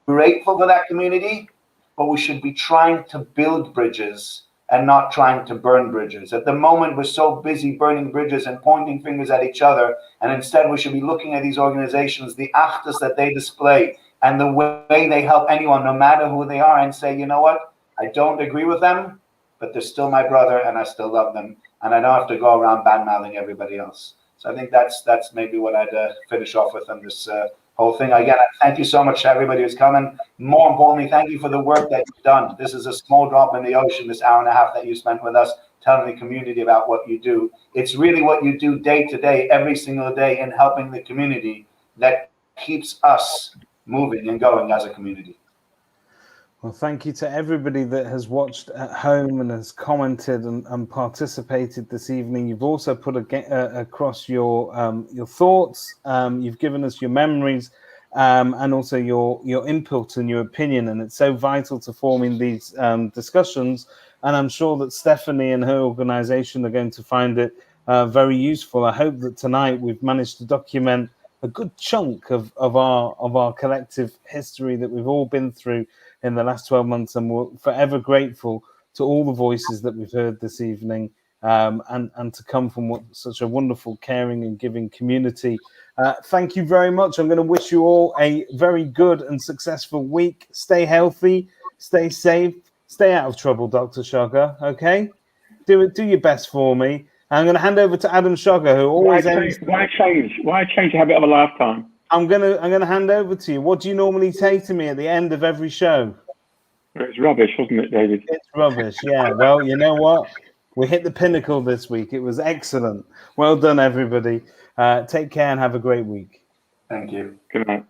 grateful for that community, but we should be trying to build bridges and not trying to burn bridges. At the moment, we're so busy burning bridges and pointing fingers at each other, and instead we should be looking at these organizations, the achdus that they display, and the way they help anyone, no matter who they are, and say, you know what, I don't agree with them, but they're still my brother, and I still love them, and I don't have to go around bad-mouthing everybody else. So I think that's maybe what I'd finish off with on this whole thing. Again, thank you so much to everybody who's coming. More importantly, thank you for the work that you've done. This is a small drop in the ocean, this hour and a half that you spent with us, telling the community about what you do. It's really what you do day to day, every single day, in helping the community that keeps us moving and going as a community. Well, thank you to everybody that has watched at home and has commented and participated this evening. You've also put across your thoughts. You've given us your memories and also your input and your opinion. And it's so vital to forming these discussions. And I'm sure that Stephanie and her organization are going to find it very useful. I hope that tonight we've managed to document a good chunk of our collective history that we've all been through in the last 12 months, and we're forever grateful to all the voices that we've heard this evening, and to come from such a wonderful, caring and giving community. Thank you very much. I'm going to wish you all a very good and successful week. Stay healthy, stay safe, stay out of trouble, Dr. Shogger, okay? Do your best for me. I'm going to hand over to Adam Shogger, who always Why change the habit of a lifetime? I'm gonna hand over to you. What do you normally say to me at the end of every show? It's rubbish, wasn't it, David? It's rubbish, yeah. Well, you know what? We hit the pinnacle this week. It was excellent. Well done, everybody. Take care and have a great week. Thank you. Good night.